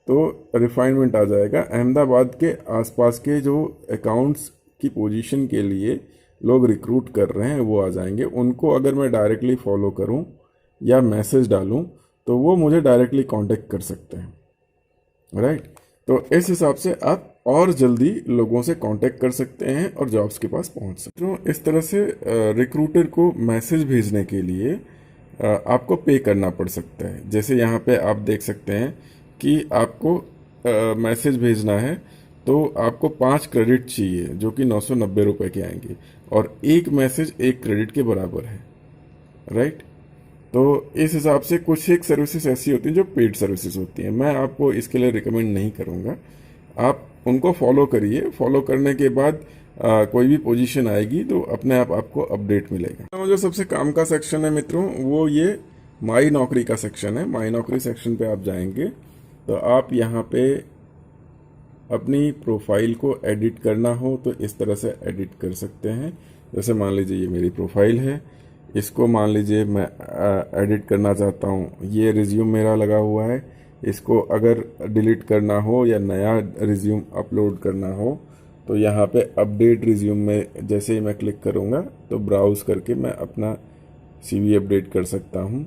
तो रिफाइनमेंट आ जाएगा। अहमदाबाद के आसपास के जो अकाउंट्स की पोजीशन के लिए लोग रिक्रूट कर रहे हैं वो आ जाएंगे। उनको अगर मैं डायरेक्टली फॉलो करूं या मैसेज डालूं तो वो मुझे डायरेक्टली कांटेक्ट कर सकते हैं, राइट। तो इस हिसाब से आप और जल्दी लोगों से कांटेक्ट कर सकते हैं और जॉब्स के पास पहुंच सकते हैं। तो इस तरह से रिक्रूटर को मैसेज भेजने के लिए आपको पे करना पड़ सकता है। जैसे यहाँ पे आप देख सकते हैं कि आपको मैसेज भेजना है तो आपको 5 क्रेडिट चाहिए जो कि 990 रुपये के आएंगे और एक मैसेज 1 क्रेडिट के बराबर है, राइट। तो इस हिसाब से कुछ एक सर्विसेज ऐसी होती हैं जो पेड सर्विसेज होती हैं, मैं आपको इसके लिए रिकमेंड नहीं करूँगा। आप उनको फॉलो करिए, फॉलो करने के बाद कोई भी पोजीशन आएगी तो अपने आप आपको अपडेट मिलेगा। तो जो सबसे काम का सेक्शन है मित्रों वो ये माई नौकरी का सेक्शन है। माई नौकरी सेक्शन पे आप जाएंगे तो आप यहाँ पे अपनी प्रोफाइल को एडिट करना हो तो इस तरह से एडिट कर सकते हैं। जैसे मान लीजिए ये मेरी प्रोफाइल है, इसको मान लीजिए मैं एडिट करना चाहता हूँ, ये रिज्यूम मेरा लगा हुआ है, इसको अगर डिलीट करना हो या नया रिज्यूम अपलोड करना हो तो यहाँ पे अपडेट रिज्यूम में जैसे ही मैं क्लिक करूँगा तो ब्राउज करके मैं अपना सीवी अपडेट कर सकता हूँ।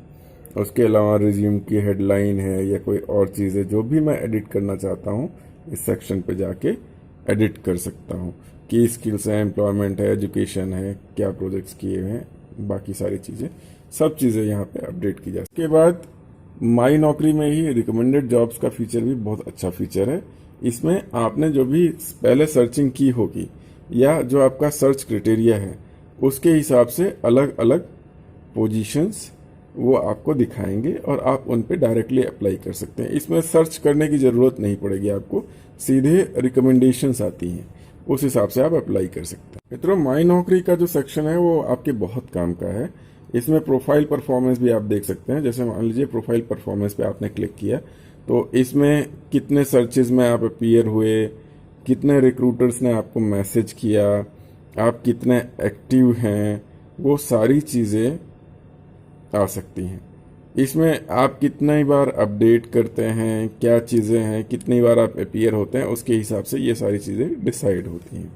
उसके अलावा रिज्यूम की हेडलाइन है या कोई और चीज़ है जो भी मैं एडिट करना चाहता हूँ, इस सेक्शन पे जाके एडिट कर सकता हूँ। की स्किल्स है, एम्प्लॉयमेंट है, एजुकेशन है, क्या प्रोजेक्ट्स किए हैं, बाकी सारी चीज़ें, सब चीज़ें यहाँ पे अपडेट की जा सकती है। उसके बाद माई नौकरी में ही रिकमेंडेड जॉब्स का फीचर भी बहुत अच्छा फीचर है। इसमें आपने जो भी पहले सर्चिंग की होगी या जो आपका सर्च क्राइटेरिया है उसके हिसाब से अलग अलग पोजीशंस वो आपको दिखाएंगे और आप उन पे डायरेक्टली अप्लाई कर सकते हैं। इसमें सर्च करने की ज़रूरत नहीं पड़ेगी आपको, सीधे रिकमेंडेशंस आती हैं, उस हिसाब से आप अप्लाई कर सकते हैं। मित्रों, माई नौकरी का जो सेक्शन है वो आपके बहुत काम का है। इसमें प्रोफाइल परफॉर्मेंस भी आप देख सकते हैं। जैसे मान लीजिए प्रोफाइल परफॉर्मेंस पे आपने क्लिक किया तो इसमें कितने सर्चेज में आप अपीयर हुए, कितने रिक्रूटर्स ने आपको मैसेज किया, आप कितने एक्टिव हैं, वो सारी चीज़ें आ सकती हैं। इसमें आप कितनी बार अपडेट करते हैं, क्या चीज़ें हैं, कितनी बार आप अपीयर होते हैं, उसके हिसाब से ये सारी चीज़ें डिसाइड होती हैं।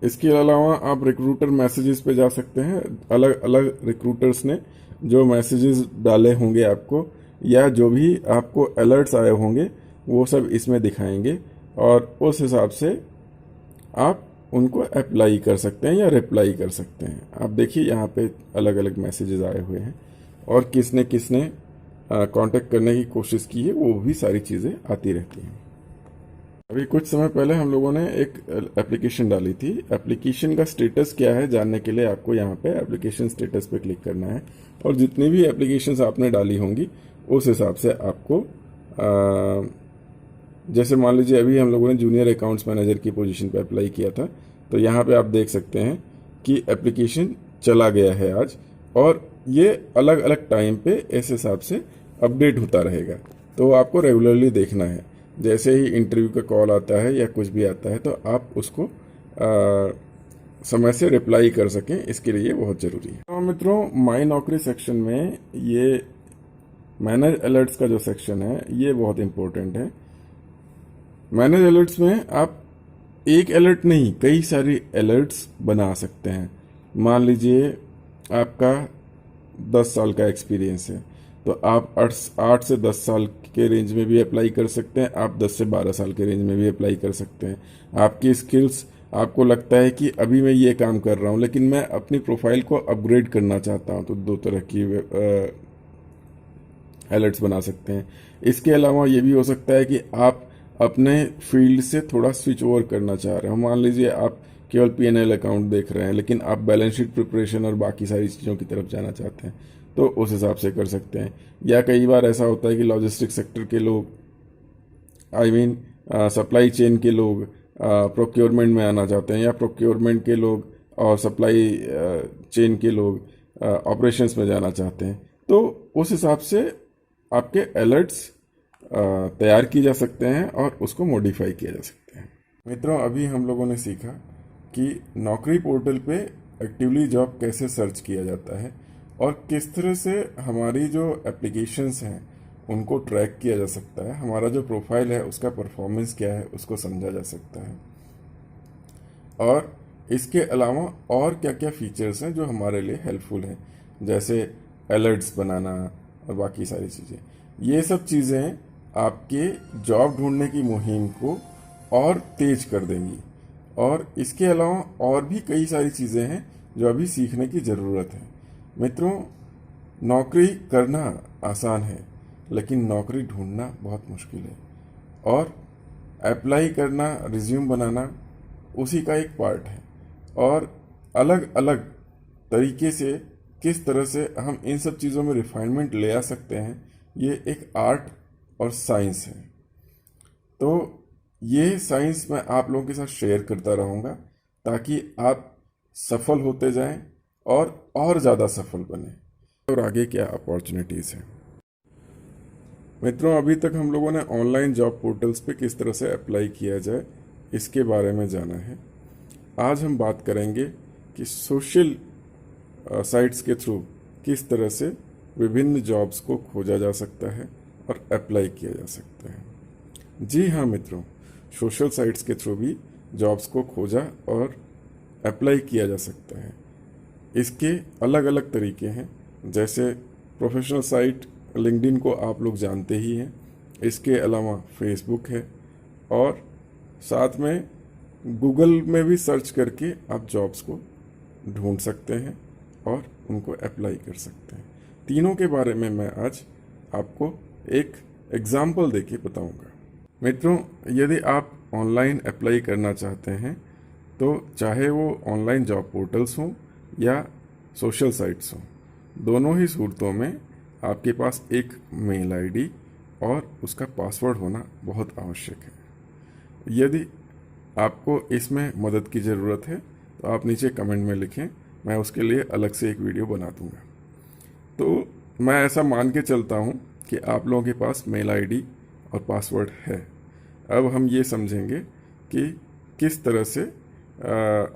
इसके अलावा आप रिक्रूटर मैसेजेस पे जा सकते हैं। अलग अलग रिक्रूटर्स ने जो मैसेजेस डाले होंगे आपको या जो भी आपको अलर्ट्स आए होंगे वो सब इसमें दिखाएंगे और उस हिसाब से आप उनको अप्लाई कर सकते हैं या रिप्लाई कर सकते हैं। आप देखिए यहाँ पे अलग अलग मैसेजेस आए हुए हैं और किसने किसने कांटेक्ट करने की कोशिश की है, वो भी सारी चीज़ें आती रहती हैं। अभी कुछ समय पहले हम लोगों ने एक एप्लीकेशन डाली थी। एप्लीकेशन का स्टेटस क्या है जानने के लिए आपको यहाँ पे एप्लीकेशन स्टेटस पे क्लिक करना है और जितनी भी एप्लीकेशंस आपने डाली होंगी उस हिसाब से आपको जैसे मान लीजिए अभी हम लोगों ने जूनियर अकाउंट्स मैनेजर की पोजीशन पे अप्लाई किया था, तो यहाँ पे आप देख सकते हैं कि एप्लीकेशन चला गया है आज और ये अलग अलग टाइम पे इस हिसाब से अपडेट होता रहेगा। तो आपको रेगुलरली देखना है। जैसे ही इंटरव्यू का कॉल आता है या कुछ भी आता है तो आप उसको समय से रिप्लाई कर सकें, इसके लिए बहुत ज़रूरी है। तो मित्रों, माई नौकरी सेक्शन में ये मैनेज अलर्ट्स का जो सेक्शन है ये बहुत इंपॉर्टेंट है। मैनेज अलर्ट्स में आप एक अलर्ट नहीं कई सारी अलर्ट्स बना सकते हैं। मान लीजिए आपका 10 साल का एक्सपीरियंस है तो आप 8 से 10 साल के रेंज में भी अप्लाई कर सकते हैं, आप 10 से 12 साल के रेंज में भी अप्लाई कर सकते हैं। आपकी स्किल्स, आपको लगता है कि अभी मैं ये काम कर रहा हूँ लेकिन मैं अपनी प्रोफाइल को अपग्रेड करना चाहता हूँ, तो 2 तरह की अलर्ट्स बना सकते हैं। इसके अलावा ये भी हो सकता है कि आप अपने फील्ड से थोड़ा स्विच ओवर करना चाह रहे हो। मान लीजिए आप केवल P&L अकाउंट देख रहे हैं लेकिन आप बैलेंस शीट प्रिपरेशन और बाकी सारी चीज़ों की तरफ जाना चाहते हैं, तो उस हिसाब से कर सकते हैं। या कई बार ऐसा होता है कि लॉजिस्टिक सेक्टर के लोग, सप्लाई चेन के लोग प्रोक्योरमेंट में आना चाहते हैं, या प्रोक्योरमेंट के लोग और सप्लाई चेन के लोग ऑपरेशंस में जाना चाहते हैं। तो उस हिसाब से आपके अलर्ट्स तैयार किए जा सकते हैं और उसको मॉडिफाई किया जा सकता है। मित्रों, अभी हम लोगों ने सीखा कि नौकरी पोर्टल पे एक्टिवली जॉब कैसे सर्च किया जाता है और किस तरह से हमारी जो एप्लीकेशंस हैं उनको ट्रैक किया जा सकता है। हमारा जो प्रोफाइल है उसका परफॉर्मेंस क्या है उसको समझा जा सकता है, और इसके अलावा और क्या क्या फीचर्स हैं जो हमारे लिए हेल्पफुल हैं, जैसे अलर्ट्स बनाना और बाकी सारी चीज़ें। ये सब चीज़ें आपके जॉब ढूंढने की मुहिम को और तेज कर देंगी। और इसके अलावा और भी कई सारी चीज़ें हैं जो अभी सीखने की ज़रूरत है। मित्रों, नौकरी करना आसान है लेकिन नौकरी ढूंढना बहुत मुश्किल है, और अप्लाई करना, रिज्यूम बनाना उसी का एक पार्ट है। और अलग अलग तरीके से किस तरह से हम इन सब चीज़ों में रिफाइनमेंट ले आ सकते हैं, ये एक आर्ट और साइंस है। तो ये साइंस मैं आप लोगों के साथ शेयर करता रहूँगा ताकि आप सफल होते जाएं और ज़्यादा सफल बने। और आगे क्या अपॉर्चुनिटीज़ हैं। मित्रों, अभी तक हम लोगों ने ऑनलाइन जॉब पोर्टल्स पे किस तरह से अप्लाई किया जाए इसके बारे में जाना है। आज हम बात करेंगे कि सोशल साइट्स के थ्रू किस तरह से विभिन्न जॉब्स को खोजा जा सकता है और अप्लाई किया जा सकता है। जी हाँ मित्रों, सोशल साइट्स के थ्रू भी जॉब्स को खोजा और अप्लाई किया जा सकता है। इसके अलग अलग तरीके हैं, जैसे प्रोफेशनल साइट लिंक्डइन को आप लोग जानते ही हैं, इसके अलावा फेसबुक है, और साथ में गूगल में भी सर्च करके आप जॉब्स को ढूंढ सकते हैं और उनको अप्लाई कर सकते हैं। तीनों के बारे में मैं आज आपको एक एग्जाम्पल देके बताऊंगा। मित्रों, यदि आप ऑनलाइन अप्लाई करना चाहते हैं तो चाहे वो ऑनलाइन जॉब पोर्टल्स हों या सोशल साइट्स हों, दोनों ही सूरतों में आपके पास एक मेल आईडी और उसका पासवर्ड होना बहुत आवश्यक है। यदि आपको इसमें मदद की ज़रूरत है तो आप नीचे कमेंट में लिखें, मैं उसके लिए अलग से एक वीडियो बना दूंगा। तो मैं ऐसा मान के चलता हूं कि आप लोगों के पास मेल आईडी और पासवर्ड है। अब हम ये समझेंगे कि किस तरह से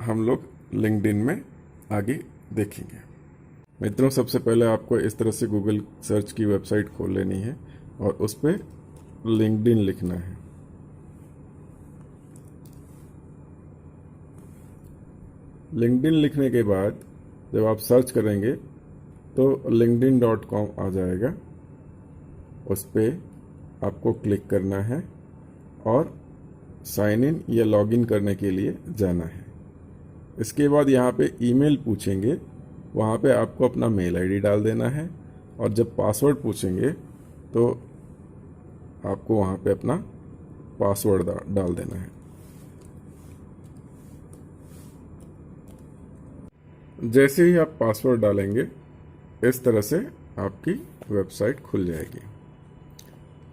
हम लोग लिंक्डइन में आगे देखेंगे। मित्रों, सबसे पहले आपको इस तरह से गूगल सर्च की वेबसाइट खोल लेनी है और उस पर लिंक्डइन लिखना है। लिंक्डइन लिखने के बाद जब आप सर्च करेंगे तो linkedin.com आ जाएगा। उस पर आपको क्लिक करना है और साइन इन या लॉगिन करने के लिए जाना है। इसके बाद यहाँ पे ईमेल पूछेंगे, वहाँ पे आपको अपना मेल आईडी डाल देना है, और जब पासवर्ड पूछेंगे तो आपको वहाँ पे अपना पासवर्ड डाल देना है। जैसे ही आप पासवर्ड डालेंगे इस तरह से आपकी वेबसाइट खुल जाएगी।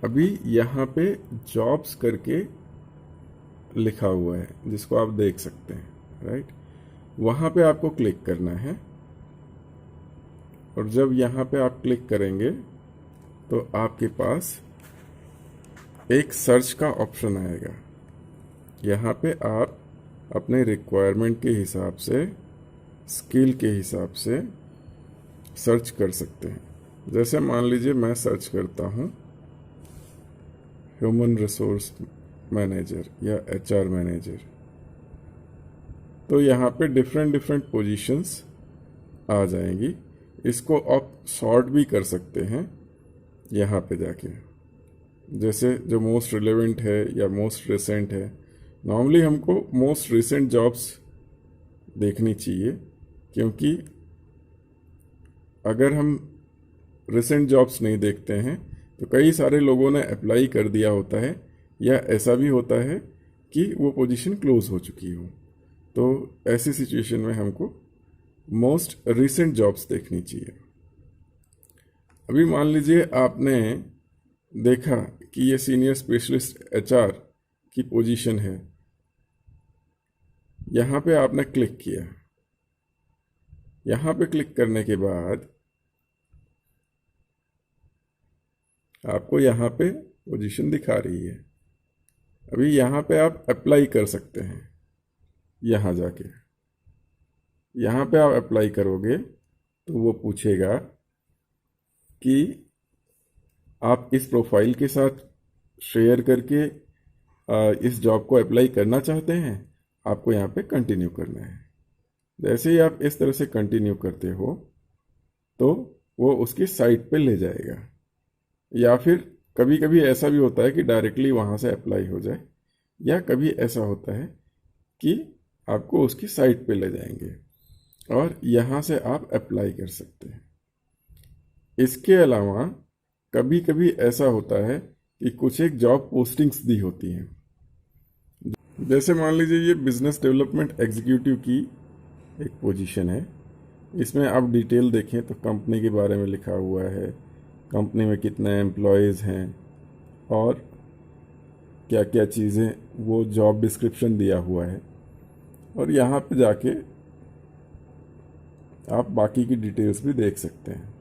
अभी यहाँ पे जॉब्स करके लिखा हुआ है जिसको आप देख सकते हैं, राइट। वहाँ पे आपको क्लिक करना है, और जब यहाँ पे आप क्लिक करेंगे तो आपके पास एक सर्च का ऑप्शन आएगा। यहाँ पे आप अपने रिक्वायरमेंट के हिसाब से, स्किल के हिसाब से सर्च कर सकते हैं। जैसे मान लीजिए मैं सर्च करता हूँ ह्यूमन रिसोर्स मैनेजर या एचआर मैनेजर, तो यहाँ पे डिफरेंट पोजीशंस आ जाएंगी। इसको आप सॉर्ट भी कर सकते हैं यहाँ पे जाके, जैसे जो मोस्ट रिलेवेंट है या मोस्ट रिसेंट है। नॉर्मली हमको मोस्ट रिसेंट जॉब्स देखनी चाहिए, क्योंकि अगर हम रिसेंट जॉब्स नहीं देखते हैं तो कई सारे लोगों ने अप्लाई कर दिया होता है, या ऐसा भी होता है कि वो पोजीशन क्लोज हो चुकी हो। तो ऐसी सिचुएशन में हमको मोस्ट रिसेंट जॉब्स देखनी चाहिए। अभी मान लीजिए आपने देखा कि ये सीनियर स्पेशलिस्ट एचआर की पोजीशन है, यहाँ पे आपने क्लिक किया। यहाँ पे क्लिक करने के बाद आपको यहाँ पे पोजीशन दिखा रही है। अभी यहाँ पे आप अप्लाई कर सकते हैं। यहाँ जाके यहाँ पे आप अप्लाई करोगे तो वो पूछेगा कि आप इस प्रोफाइल के साथ शेयर करके इस जॉब को अप्लाई करना चाहते हैं। आपको यहाँ पे कंटिन्यू करना है। जैसे ही आप इस तरह से कंटिन्यू करते हो तो वो उसकी साइट पे ले जाएगा, या फिर कभी कभी ऐसा भी होता है कि डायरेक्टली वहाँ से अप्लाई हो जाए, या कभी ऐसा होता है कि आपको उसकी साइट पे ले जाएंगे और यहाँ से आप अप्लाई कर सकते हैं। इसके अलावा कभी कभी ऐसा होता है कि कुछ एक जॉब पोस्टिंग्स दी होती हैं। जैसे मान लीजिए ये बिजनेस डेवलपमेंट एग्जीक्यूटिव की एक पोजीशन है। इसमें आप डिटेल देखें तो कंपनी के बारे में लिखा हुआ है, कंपनी में कितने एम्प्लॉयज़ हैं और क्या क्या चीज़ें, वो जॉब डिस्क्रिप्शन दिया हुआ है। और यहाँ पे जाके आप बाकी की डिटेल्स भी देख सकते हैं।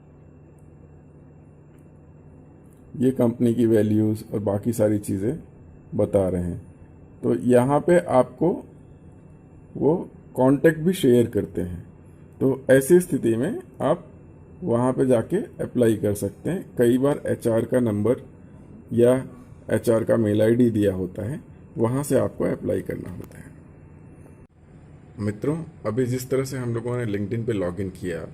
ये कंपनी की वैल्यूज़ और बाकी सारी चीज़ें बता रहे हैं। तो यहाँ पे आपको वो कॉन्टेक्ट भी शेयर करते हैं। तो ऐसी स्थिति में आप वहाँ पे जाके अप्लाई कर सकते हैं। कई बार एचआर का नंबर या एचआर का मेल आईडी दिया होता है, वहाँ से आपको अप्लाई करना होता है। मित्रों, अभी जिस तरह से हम लोगों ने लिंक्डइन पे लॉगिन किया,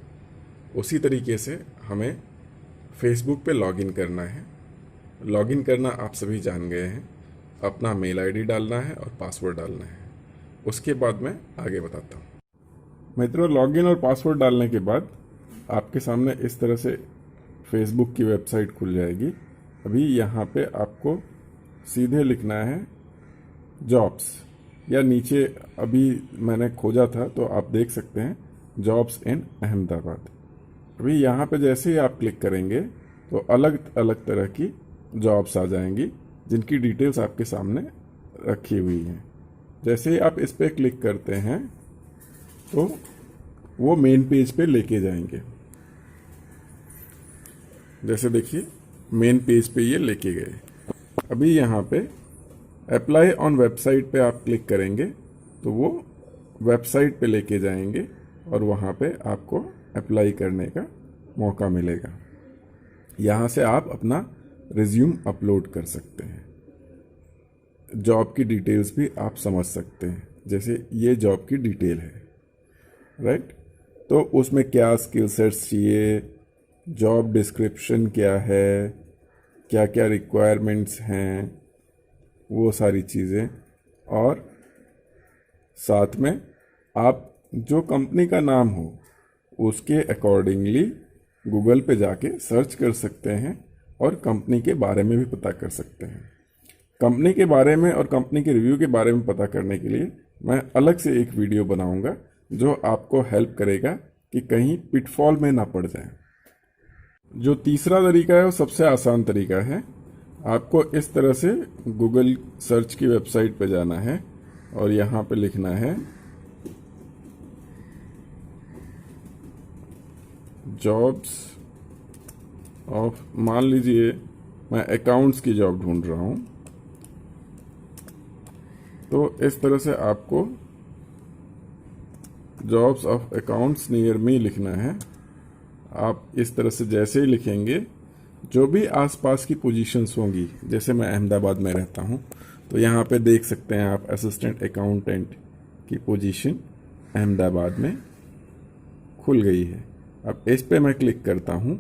उसी तरीके से हमें फेसबुक पे लॉगिन करना है। लॉगिन करना आप सभी जान गए हैं। अपना मेल आईडी डालना है और पासवर्ड डालना है। उसके बाद मैं आगे बताता हूँ। मित्रों, लॉगिन और पासवर्ड डालने के बाद आपके सामने इस तरह से फेसबुक की वेबसाइट खुल जाएगी। अभी यहाँ पे आपको सीधे लिखना है जॉब्स, या नीचे अभी मैंने खोजा था तो आप देख सकते हैं जॉब्स इन अहमदाबाद। अभी यहाँ पे जैसे ही आप क्लिक करेंगे तो अलग अलग तरह की जॉब्स आ जाएंगी, जिनकी डिटेल्स आपके सामने रखी हुई हैं। जैसे ही आप इस पर क्लिक करते हैं तो वो मेन पेज पे लेके जाएंगे। जैसे देखिए, मेन पेज पे ये लेके गए। अभी यहाँ पे अप्लाई ऑन वेबसाइट पे आप क्लिक करेंगे तो वो वेबसाइट पे लेके जाएंगे और वहाँ पे आपको अप्लाई करने का मौका मिलेगा। यहाँ से आप अपना रिज्यूम अपलोड कर सकते हैं। जॉब की डिटेल्स भी आप समझ सकते हैं। जैसे ये जॉब की डिटेल है, राइट? तो उसमें क्या स्किल सेट्स चाहिए, जॉब डिस्क्रिप्शन क्या है, क्या क्या रिक्वायरमेंट्स हैं, वो सारी चीज़ें। और साथ में आप जो कंपनी का नाम हो उसके अकॉर्डिंगली गूगल पे जाके सर्च कर सकते हैं और कंपनी के बारे में भी पता कर सकते हैं। कंपनी के बारे में और कंपनी के रिव्यू के बारे में पता करने के लिए मैं अलग से एक वीडियो बनाऊंगा जो आपको हेल्प करेगा कि कहीं पिटफॉल में ना पड़ जाए। जो तीसरा तरीका है वो सबसे आसान तरीका है। आपको इस तरह से गूगल सर्च की वेबसाइट पे जाना है और यहाँ पे लिखना है जॉब्स ऑफ, मान लीजिए मैं अकाउंट्स की जॉब ढूंढ रहा हूँ, तो इस तरह से आपको jobs of accounts near me लिखना है। आप इस तरह से जैसे ही लिखेंगे, जो भी आसपास की पोजीशंस होंगी, जैसे मैं अहमदाबाद में रहता हूँ तो यहाँ पे देख सकते हैं आप असिस्टेंट अकाउंटेंट की पोजीशन अहमदाबाद में खुल गई है। अब इस पे मैं क्लिक करता हूँ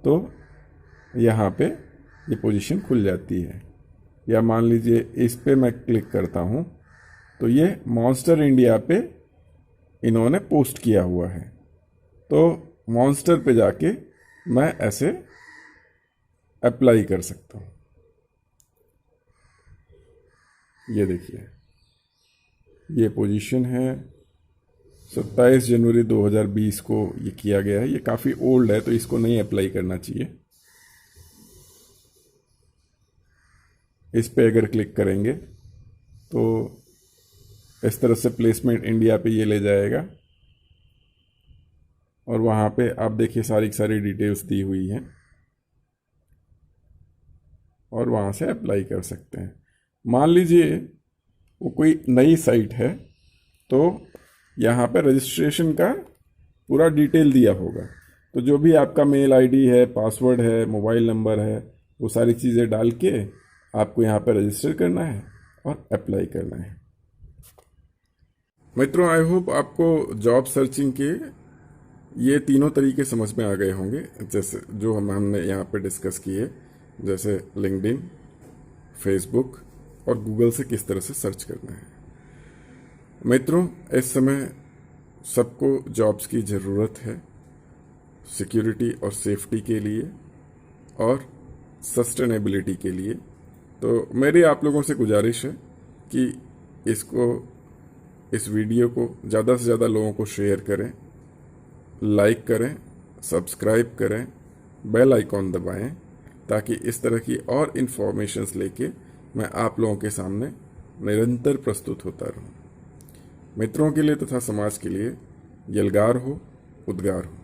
तो यहाँ पे ये पोजीशन खुल जाती है। या मान लीजिए इस पे मैं क्लिक करता हूँ तो ये मॉन्स्टर इंडिया पे इन्होंने पोस्ट किया हुआ है। तो मॉन्स्टर पे जाके मैं ऐसे अप्लाई कर सकता हूँ। ये देखिए, ये पोजीशन है, 27 जनवरी 2020 को ये किया गया है। ये काफ़ी ओल्ड है तो इसको नहीं अप्लाई करना चाहिए। इस पे अगर क्लिक करेंगे तो इस तरह से प्लेसमेंट इंडिया पे ये ले जाएगा और वहाँ पे आप देखिए सारी सारी डिटेल्स दी हुई हैं और वहाँ से अप्लाई कर सकते हैं। मान लीजिए वो कोई नई साइट है तो यहाँ पे रजिस्ट्रेशन का पूरा डिटेल दिया होगा। तो जो भी आपका मेल आईडी है, पासवर्ड है, मोबाइल नंबर है, वो सारी चीज़ें डाल के आपको यहाँ पे रजिस्टर करना है और अप्लाई करना है। मित्रों, आई होप आपको जॉब सर्चिंग के ये तीनों तरीके समझ में आ गए होंगे, जैसे जो हमने यहाँ पे डिस्कस किए, जैसे लिंक्डइन, फेसबुक और गूगल से किस तरह से सर्च करना है। मित्रों, इस समय सबको जॉब्स की ज़रूरत है, सिक्योरिटी और सेफ्टी के लिए और सस्टेनेबिलिटी के लिए। तो मेरी आप लोगों से गुजारिश है कि इस वीडियो को ज़्यादा से ज़्यादा लोगों को शेयर करें, लाइक करें, सब्सक्राइब करें, बेल आइकॉन दबाएं, ताकि इस तरह की और इन्फॉर्मेशंस लेके मैं आप लोगों के सामने निरंतर प्रस्तुत होता रहूं। मित्रों के लिए तथा समाज के लिए यलगार हो, उद्गार हो।